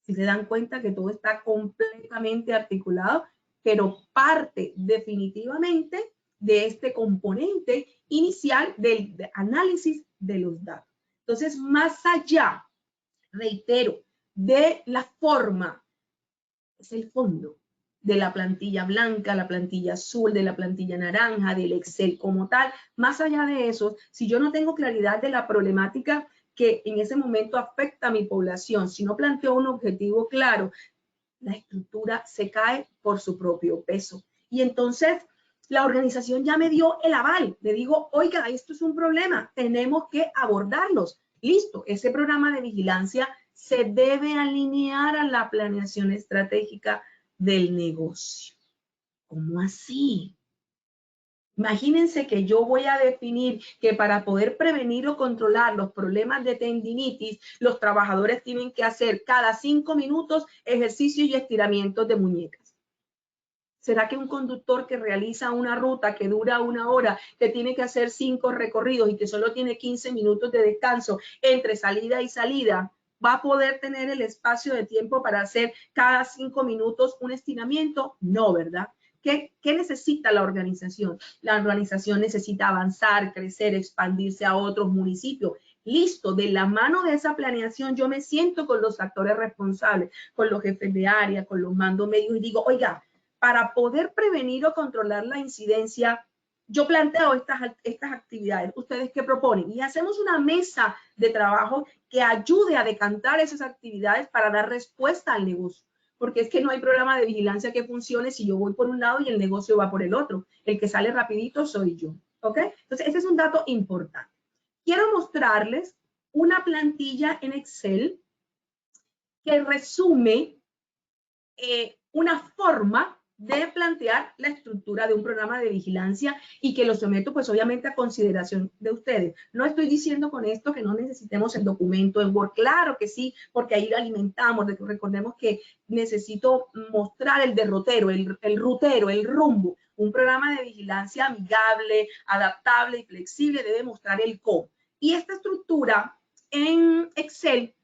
[SPEAKER 3] Si se dan cuenta que todo está completamente articulado, pero parte definitivamente de este componente inicial del análisis de los datos. Entonces, más allá, reitero, de la forma, es el fondo de la plantilla blanca, la plantilla azul, de la plantilla naranja, del Excel como tal. Más allá de eso, si yo no tengo claridad de la problemática que en ese momento afecta a mi población, si no planteo un objetivo claro, la estructura se cae por su propio peso. Y entonces la organización ya me dio el aval. Le digo, oiga, esto es un problema, tenemos que abordarlos. Listo, ese programa de vigilancia se debe alinear a la planeación estratégica del negocio. ¿Cómo así? Imagínense que yo voy a definir que para poder prevenir o controlar los problemas de tendinitis, los trabajadores tienen que hacer cada 5 minutos ejercicios y estiramientos de muñecas. ¿Será que un conductor que realiza una ruta que dura 1 hora, que tiene que hacer 5 recorridos y que solo tiene 15 minutos de descanso entre salida y salida, va a poder tener el espacio de tiempo para hacer cada 5 minutos un estiramiento? No, ¿verdad? ¿Qué necesita la organización? La organización necesita avanzar, crecer, expandirse a otros municipios. Listo, de la mano de esa planeación yo me siento con los actores responsables, con los jefes de área, con los mandos medios y digo, oiga, para poder prevenir o controlar la incidencia, yo planteo estas actividades. ¿Ustedes qué proponen? Y hacemos una mesa de trabajo que ayude a decantar esas actividades para dar respuesta al negocio. Porque es que no hay programa de vigilancia que funcione si yo voy por un lado y el negocio va por el otro. El que sale rapidito soy yo. ¿Ok? Entonces, ese es un dato importante. Quiero mostrarles una plantilla en Excel que resume una forma de plantear la estructura de un programa de vigilancia y que lo someto pues obviamente a consideración de ustedes. No estoy diciendo con esto que no necesitemos el documento en Word, claro que sí, porque ahí alimentamos, recordemos que necesito mostrar el derrotero, el rutero, el rumbo. Un programa de vigilancia amigable, adaptable y flexible debe mostrar el cómo. Y esta estructura en Excel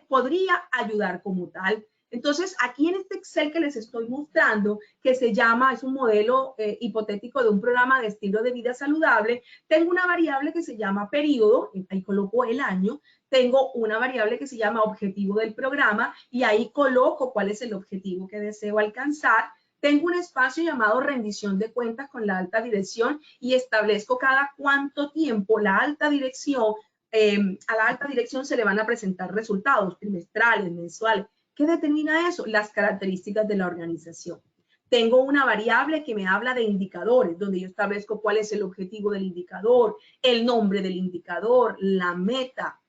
[SPEAKER 3] podría ayudar como tal. Entonces, aquí en este Excel que les estoy mostrando, que se llama, es un modelo hipotético de un programa de estilo de vida saludable, tengo una variable que se llama periodo, ahí coloco el año, tengo una variable que se llama objetivo del programa y ahí coloco cuál es el objetivo que deseo alcanzar. Tengo un espacio llamado rendición de cuentas con la alta dirección y establezco cada cuánto tiempo la alta dirección, a la alta dirección se le van a presentar resultados trimestrales, mensuales. ¿Qué determina eso? Las características de la organización. Tengo una variable que me habla de indicadores, donde yo establezco cuál es el objetivo del indicador, el nombre del indicador, la meta,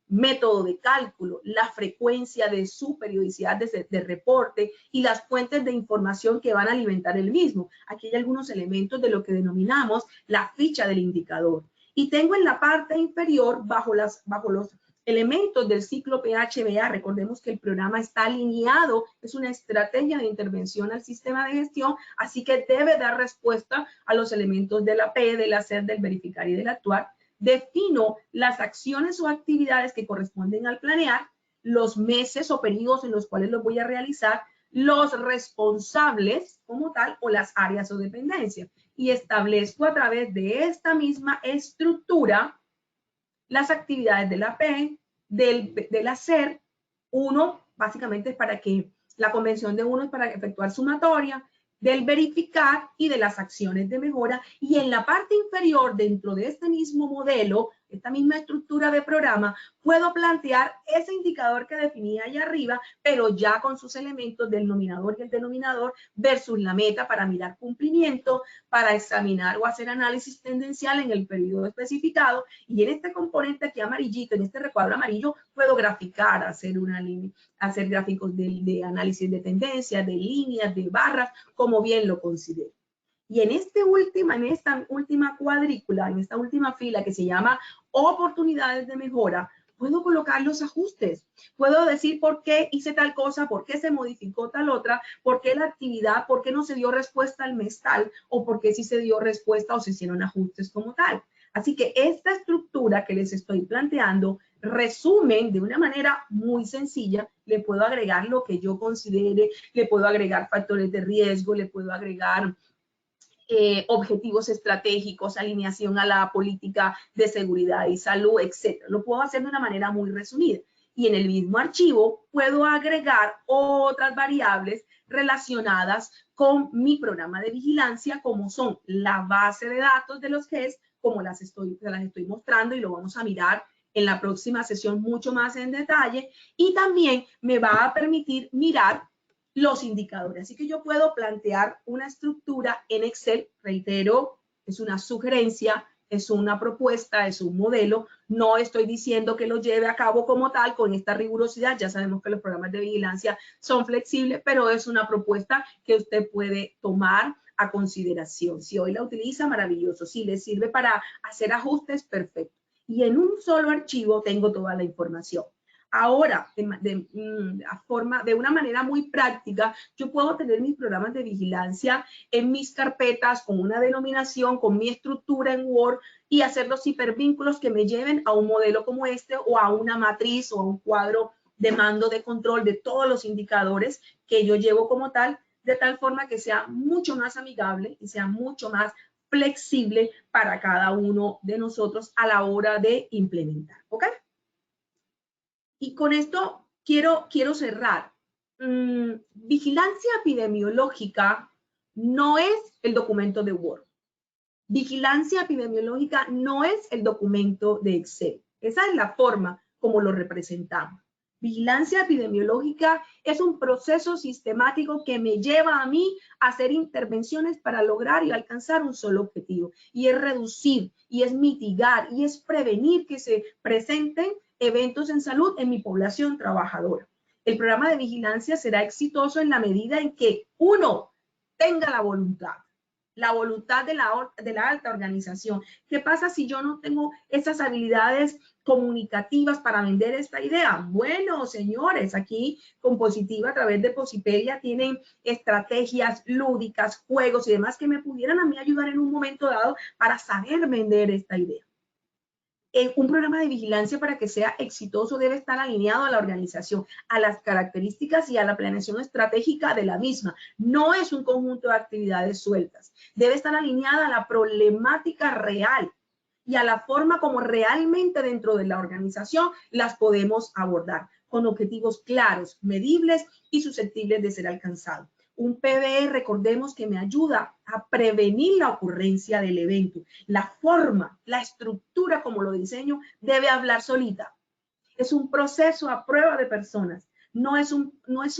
[SPEAKER 3] método de cálculo, la frecuencia de su periodicidad de reporte y las fuentes de información que van a alimentar el mismo. Aquí hay algunos elementos de lo que denominamos la ficha del indicador. Y tengo en la parte inferior, bajo los elementos del ciclo PHBA, recordemos que el programa está alineado, es una estrategia de intervención al sistema de gestión, así que debe dar respuesta a los elementos de la P, del hacer, del verificar y del actuar. Defino las acciones o actividades que corresponden al planear, los meses o periodos en los cuales los voy a realizar, los responsables como tal o las áreas o dependencias. Y establezco a través de esta misma estructura las actividades de la P, del hacer. Uno, básicamente es para que la convención de uno es para efectuar sumatoria, del verificar y de las acciones de mejora. Y en la parte inferior, dentro de este mismo modelo, esta misma estructura de programa, puedo plantear ese indicador que definía allá arriba, pero ya con sus elementos del nominador y el denominador versus la meta para mirar cumplimiento, para examinar o hacer análisis tendencial en el periodo especificado. Y en este componente aquí amarillito, en este recuadro amarillo, puedo graficar, hacer una línea, hacer gráficos de análisis de tendencias, de líneas, de barras, como bien lo considero. Y en esta última cuadrícula, en esta última fila que se llama oportunidades de mejora, puedo colocar los ajustes. Puedo decir por qué hice tal cosa, por qué se modificó tal otra, por qué la actividad, por qué no se dio respuesta al mes tal, o por qué sí se dio respuesta o se hicieron ajustes como tal. Así que esta estructura que les estoy planteando resumen de una manera muy sencilla. Le puedo agregar lo que yo considere, le puedo agregar factores de riesgo, le puedo agregar objetivos estratégicos, alineación a la política de seguridad y salud, etc. Lo puedo hacer de una manera muy resumida. Y en el mismo archivo puedo agregar otras variables relacionadas con mi programa de vigilancia, como son la base de datos de los GES, como las estoy mostrando y lo vamos a mirar en la próxima sesión mucho más en detalle. Y también me va a permitir mirar los indicadores. Así que yo puedo plantear una estructura en Excel, reitero, es una sugerencia, es una propuesta, es un modelo. No estoy diciendo que lo lleve a cabo como tal con esta rigurosidad. Ya sabemos que los programas de vigilancia son flexibles, pero es una propuesta que usted puede tomar a consideración. Si hoy la utiliza, maravilloso. Si le sirve para hacer ajustes, perfecto. Y en un solo archivo tengo toda la información. Ahora, de una manera muy práctica, yo puedo tener mis programas de vigilancia en mis carpetas con una denominación, con mi estructura en Word y hacer los hipervínculos que me lleven a un modelo como este o a una matriz o a un cuadro de mando de control de todos los indicadores que yo llevo como tal, de tal forma que sea mucho más amigable y sea mucho más flexible para cada uno de nosotros a la hora de implementar. ¿Ok? Y con esto quiero cerrar. Vigilancia epidemiológica no es el documento de Word. Vigilancia epidemiológica no es el documento de Excel. Esa es la forma como lo representamos. Vigilancia epidemiológica es un proceso sistemático que me lleva a mí a hacer intervenciones para lograr y alcanzar un solo objetivo. Y es reducir, y es mitigar, y es prevenir que se presenten eventos en salud en mi población trabajadora. El programa de vigilancia será exitoso en la medida en que uno tenga la voluntad de la alta organización. ¿Qué pasa si yo no tengo esas habilidades comunicativas para vender esta idea? Bueno, señores, aquí con Positiva, a través de Posipedia, tienen estrategias lúdicas, juegos y demás que me pudieran a mí ayudar en un momento dado para saber vender esta idea. Un programa de vigilancia, para que sea exitoso, debe estar alineado a la organización, a las características y a la planeación estratégica de la misma. No es un conjunto de actividades sueltas. Debe estar alineada a la problemática real y a la forma como realmente dentro de la organización las podemos abordar, con objetivos claros, medibles y susceptibles de ser alcanzados. Un PBE, recordemos que me ayuda a prevenir la ocurrencia del evento. La forma, la estructura como lo diseño debe hablar solita. Es un proceso a prueba de personas. No es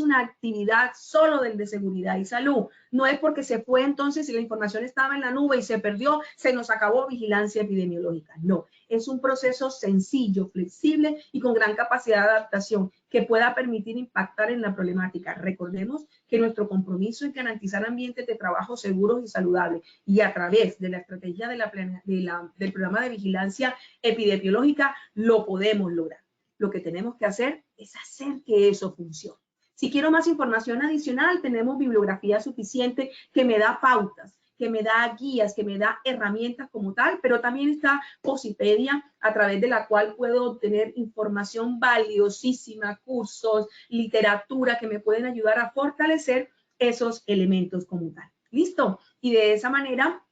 [SPEAKER 3] una actividad solo del de seguridad y salud. No es porque se fue entonces y la información estaba en la nube y se perdió, se nos acabó vigilancia epidemiológica. No, es un proceso sencillo, flexible y con gran capacidad de adaptación que pueda permitir impactar en la problemática. Recordemos que nuestro compromiso es garantizar ambientes de trabajo seguros y saludables, y a través de la estrategia del programa de vigilancia epidemiológica lo podemos lograr. Lo que tenemos que hacer es hacer que eso funcione. Si quiero más información adicional, tenemos bibliografía suficiente que me da pautas, que me da guías, que me da herramientas como tal, pero también está Posipedia, a través de la cual puedo obtener información valiosísima, cursos, literatura que me pueden ayudar a fortalecer esos elementos como tal. ¿Listo? Y de esa manera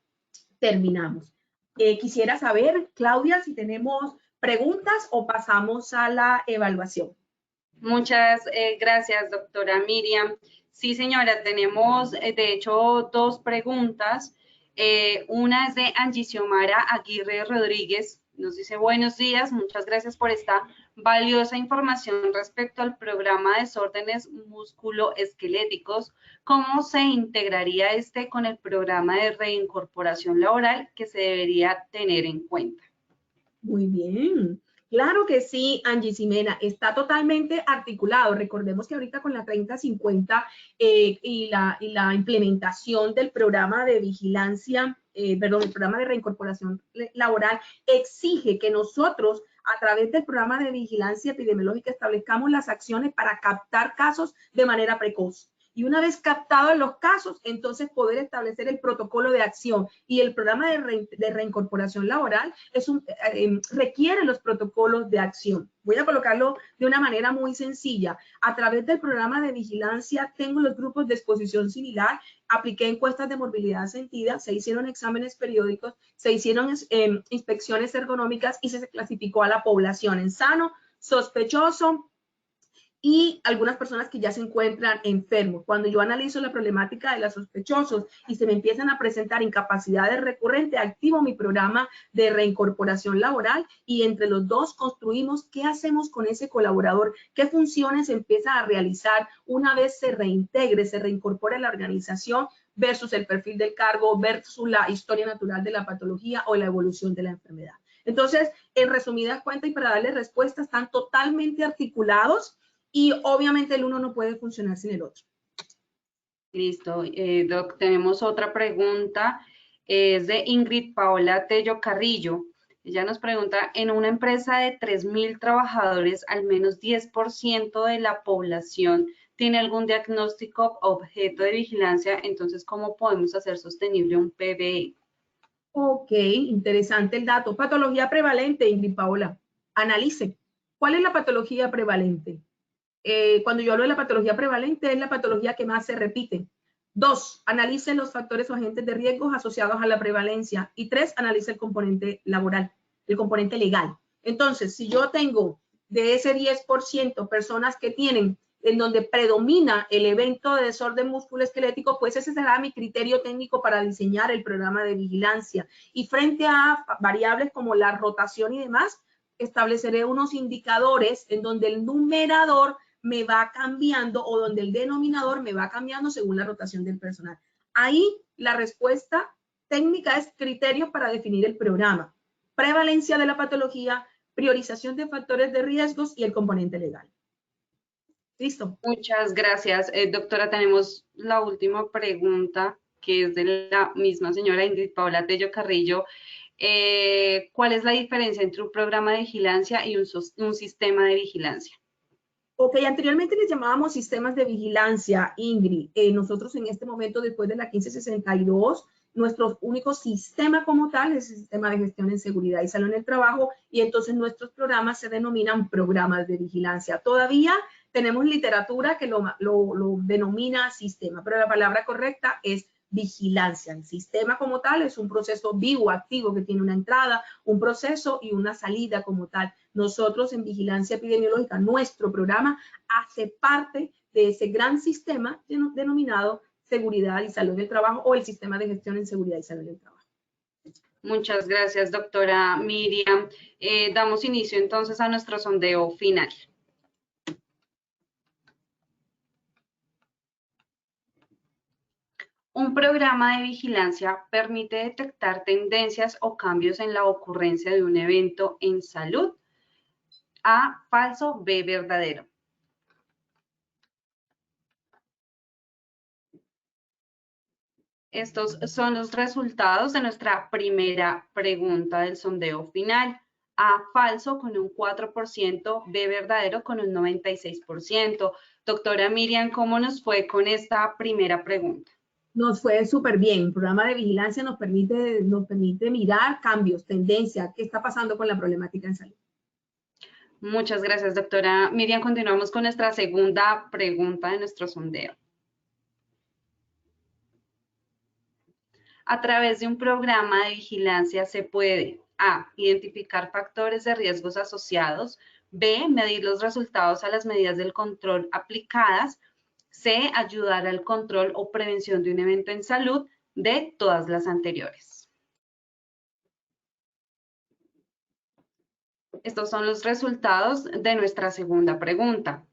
[SPEAKER 3] terminamos. Quisiera saber, Claudia, si tenemos preguntas o pasamos a la evaluación.
[SPEAKER 2] Muchas gracias, doctora Miriam. Sí, señora, tenemos de hecho dos preguntas. Una es de Angie Xiomara Aguirre Rodríguez. Nos dice: buenos días, muchas gracias por esta valiosa información respecto al programa de desórdenes musculoesqueléticos. ¿Cómo se integraría este con el programa de reincorporación laboral que se debería tener en cuenta?
[SPEAKER 3] Muy bien. Claro que sí, Angie Ximena, está totalmente articulado. Recordemos que ahorita con la 3050 y la implementación del programa de vigilancia, el programa de reincorporación laboral exige que nosotros, a través del programa de vigilancia epidemiológica, establezcamos las acciones para captar casos de manera precoz. Y una vez captados los casos, entonces poder establecer el protocolo de acción. Y el programa de reincorporación laboral requiere los protocolos de acción. Voy a colocarlo de una manera muy sencilla. A través del programa de vigilancia tengo los grupos de exposición similar, apliqué encuestas de morbilidad sentida, se hicieron exámenes periódicos, se hicieron inspecciones ergonómicas y se clasificó a la población en sano, sospechoso y algunas personas que ya se encuentran enfermos. Cuando yo analizo la problemática de los sospechosos y se me empiezan a presentar incapacidades recurrentes, activo mi programa de reincorporación laboral y entre los dos construimos qué hacemos con ese colaborador, qué funciones empieza a realizar una vez se reintegre, se reincorpore a la organización versus el perfil del cargo, versus la historia natural de la patología o la evolución de la enfermedad. Entonces, en resumidas cuentas y para darle respuesta, están totalmente articulados y obviamente el uno no puede funcionar sin el otro.
[SPEAKER 2] Listo, Doc, tenemos otra pregunta, es de Ingrid Paola Tello Carrillo. Ella nos pregunta, en una empresa de 3.000 trabajadores, al menos 10% de la población tiene algún diagnóstico objeto de vigilancia, entonces, ¿cómo podemos hacer sostenible un PBE?
[SPEAKER 3] Ok, interesante el dato. Patología prevalente, Ingrid Paola. Analice. ¿Cuál es la patología prevalente? Cuando yo hablo de la patología prevalente, es la patología que más se repite. 2, analice los factores o agentes de riesgos asociados a la prevalencia. Y 3, analice el componente laboral, el componente legal. Entonces, si yo tengo de ese 10% personas que tienen en donde predomina el evento de desorden musculoesquelético, pues ese será mi criterio técnico para diseñar el programa de vigilancia. Y frente a variables como la rotación y demás, estableceré unos indicadores en donde el numerador me va cambiando o donde el denominador me va cambiando según la rotación del personal. Ahí la respuesta técnica es criterios para definir el programa, prevalencia de la patología, priorización de factores de riesgos y el componente legal. Listo.
[SPEAKER 2] Muchas gracias. Doctora, tenemos la última pregunta, que es de la misma señora Ingrid Paola Tello Carrillo. ¿Cuál es la diferencia entre un programa de vigilancia y un sistema de vigilancia?
[SPEAKER 3] Ok, anteriormente les llamábamos sistemas de vigilancia, Ingrid. Nosotros en este momento, después de la 1562, nuestro único sistema como tal es el sistema de gestión en seguridad y salud en el trabajo, y entonces nuestros programas se denominan programas de vigilancia. Todavía tenemos literatura que lo denomina sistema, pero la palabra correcta es vigilancia. El sistema como tal es un proceso vivo, activo, que tiene una entrada, un proceso y una salida como tal. Nosotros en vigilancia epidemiológica, nuestro programa hace parte de ese gran sistema denominado seguridad y salud del trabajo o el sistema de gestión en seguridad y salud del trabajo.
[SPEAKER 2] Muchas gracias, doctora Miriam. Damos inicio entonces a nuestro sondeo final. Un programa de vigilancia permite detectar tendencias o cambios en la ocurrencia de un evento en salud. A, falso, B, verdadero. Estos son los resultados de nuestra primera pregunta del sondeo final. A, falso con un 4%, B, verdadero con un 96%. Doctora Miriam, ¿cómo nos fue con esta primera pregunta?
[SPEAKER 3] Nos fue súper bien. El programa de vigilancia nos permite mirar cambios, tendencias, qué está pasando con la problemática en salud.
[SPEAKER 2] Muchas gracias, doctora Miriam. Continuamos con nuestra segunda pregunta de nuestro sondeo. A través de un programa de vigilancia se puede A, identificar factores de riesgos asociados, B, medir los resultados a las medidas del control aplicadas, C, ayudar al control o prevención de un evento en salud, D, todas las anteriores. Estos son los resultados de nuestra segunda pregunta.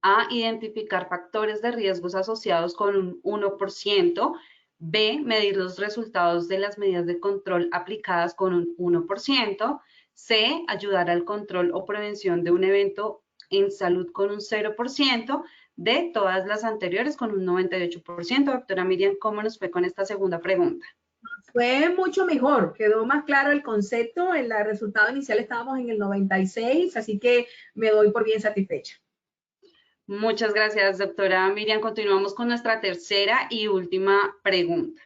[SPEAKER 2] A, identificar factores de riesgos asociados con un 1%, B, medir los resultados de las medidas de control aplicadas con un 1%, C, ayudar al control o prevención de un evento en salud con un 0%, D, todas las anteriores con un 98%. Doctora Miriam, ¿cómo nos fue con esta segunda pregunta?
[SPEAKER 3] Fue mucho mejor, quedó más claro el concepto. En el resultado inicial estábamos en el 96, así que me doy por bien satisfecha.
[SPEAKER 2] Muchas gracias, doctora Miriam. Continuamos con nuestra tercera y última pregunta.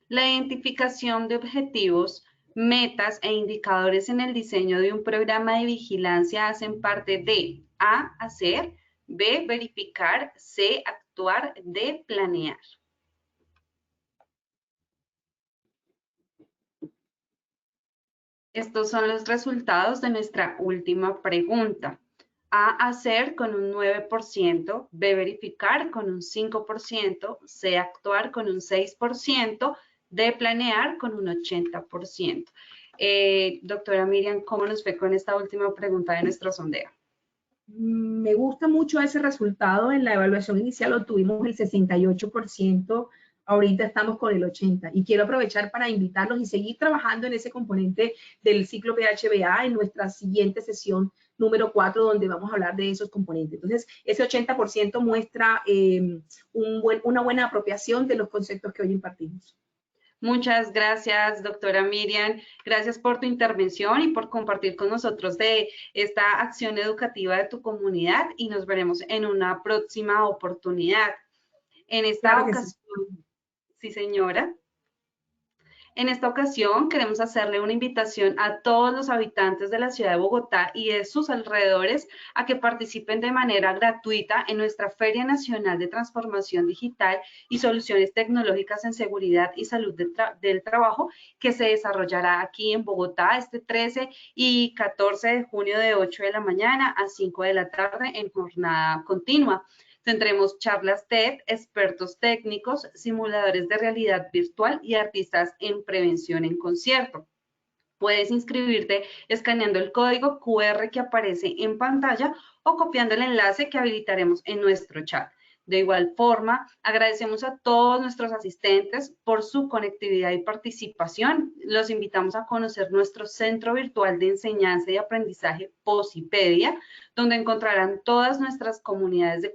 [SPEAKER 2] La identificación de objetivos, metas e indicadores en el diseño de un programa de vigilancia hacen parte de A, hacer, B, verificar, C, actuar, D, planear. Estos son los resultados de nuestra última pregunta. A, hacer con un 9%, B, verificar con un 5%, C, actuar con un 6%, D, planear con un 80%. Doctora Miriam, ¿cómo nos fue con esta última pregunta de nuestro sondeo?
[SPEAKER 3] Me gusta mucho ese resultado. En la evaluación inicial obtuvimos el 68%, ahorita estamos con el 80%. Y quiero aprovechar para invitarlos y seguir trabajando en ese componente del ciclo PHBA en nuestra siguiente sesión número 4, donde vamos a hablar de esos componentes. Entonces, ese 80% muestra una buena apropiación de los conceptos que hoy impartimos.
[SPEAKER 2] Muchas gracias, doctora Miriam. Gracias por tu intervención y por compartir con nosotros de esta acción educativa de tu comunidad y nos veremos en una próxima oportunidad. En esta ocasión, sí, señora. En esta ocasión queremos hacerle una invitación a todos los habitantes de la ciudad de Bogotá y de sus alrededores a que participen de manera gratuita en nuestra Feria Nacional de Transformación Digital y Soluciones Tecnológicas en Seguridad y Salud del Trabajo, que se desarrollará aquí en Bogotá este 13 y 14 de junio de 8 de la mañana a 5 de la tarde en jornada continua. Tendremos charlas TED, expertos técnicos, simuladores de realidad virtual y artistas en prevención en concierto. Puedes inscribirte escaneando el código QR que aparece en pantalla o copiando el enlace que habilitaremos en nuestro chat. De igual forma, agradecemos a todos nuestros asistentes por su conectividad y participación. Los invitamos a conocer nuestro Centro Virtual de Enseñanza y Aprendizaje Posipedia, donde encontrarán todas nuestras comunidades de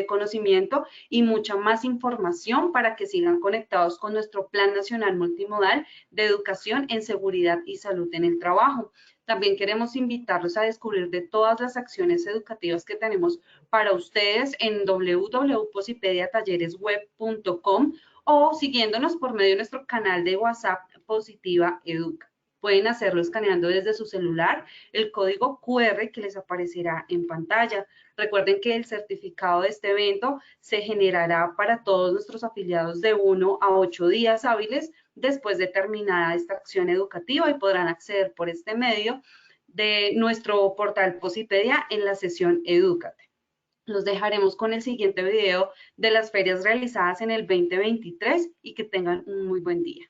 [SPEAKER 2] conocimiento y mucha más información para que sigan conectados con nuestro Plan Nacional Multimodal de Educación en Seguridad y Salud en el Trabajo. También queremos invitarlos a descubrir de todas las acciones educativas que tenemos para ustedes en www.posipediatalleresweb.com o siguiéndonos por medio de nuestro canal de WhatsApp Positiva Educa. Pueden hacerlo escaneando desde su celular el código QR que les aparecerá en pantalla. Recuerden que el certificado de este evento se generará para todos nuestros afiliados de 1 a 8 días hábiles después de terminada esta acción educativa y podrán acceder por este medio de nuestro portal Posipedia en la sesión Edúcate. Los dejaremos con el siguiente video de las ferias realizadas en el 2023 y que tengan un muy buen día.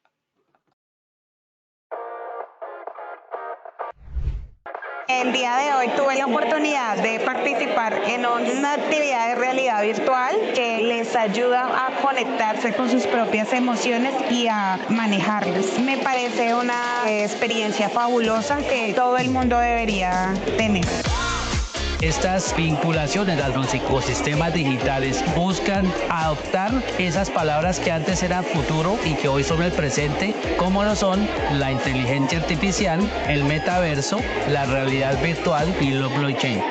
[SPEAKER 4] El día de hoy tuve la oportunidad de participar en una actividad de realidad virtual que les ayuda a conectarse con sus propias emociones y a manejarlas. Me parece una experiencia fabulosa que todo el mundo debería tener.
[SPEAKER 5] Estas vinculaciones a los ecosistemas digitales buscan adoptar esas palabras que antes eran futuro y que hoy son el presente, como lo son la inteligencia artificial, el metaverso, la realidad virtual y lo blockchain.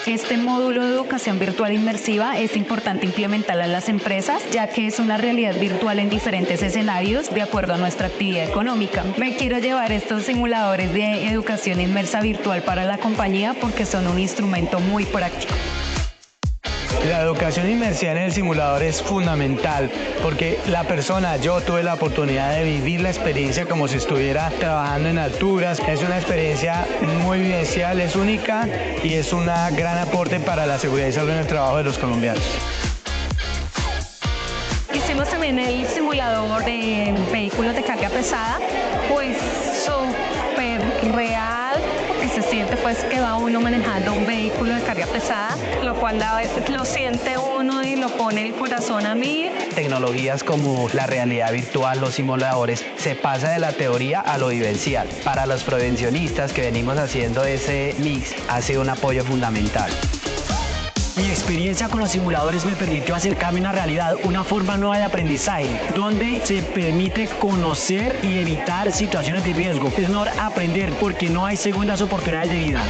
[SPEAKER 6] Este módulo de educación virtual inmersiva es importante implementarlo en las empresas, ya que es una realidad virtual en diferentes escenarios de acuerdo a nuestra actividad económica. Me quiero llevar estos simuladores de educación inmersa virtual para la compañía porque son un instrumento muy práctico.
[SPEAKER 7] La educación inmersiva en el simulador es fundamental porque yo tuve la oportunidad de vivir la experiencia como si estuviera trabajando en alturas. Es una experiencia muy vivencial, es única y es un gran aporte para la seguridad y salud en el trabajo de los colombianos.
[SPEAKER 6] Hicimos también el simulador de vehículos de carga pesada, pues súper real. Se siente pues que va uno manejando un vehículo de carga pesada, lo cual a veces lo siente uno y lo pone el corazón a mí.
[SPEAKER 5] Tecnologías como la realidad virtual, los simuladores, se pasa de la teoría a lo vivencial. Para los prevencionistas que venimos haciendo ese mix, ha sido un apoyo fundamental.
[SPEAKER 8] Mi experiencia con los simuladores me permitió acercarme a una realidad, una forma nueva de aprendizaje, donde se permite conocer y evitar situaciones de riesgo. Es mejor aprender porque no hay segundas oportunidades de vida.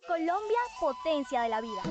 [SPEAKER 9] Colombia, potencia de la vida.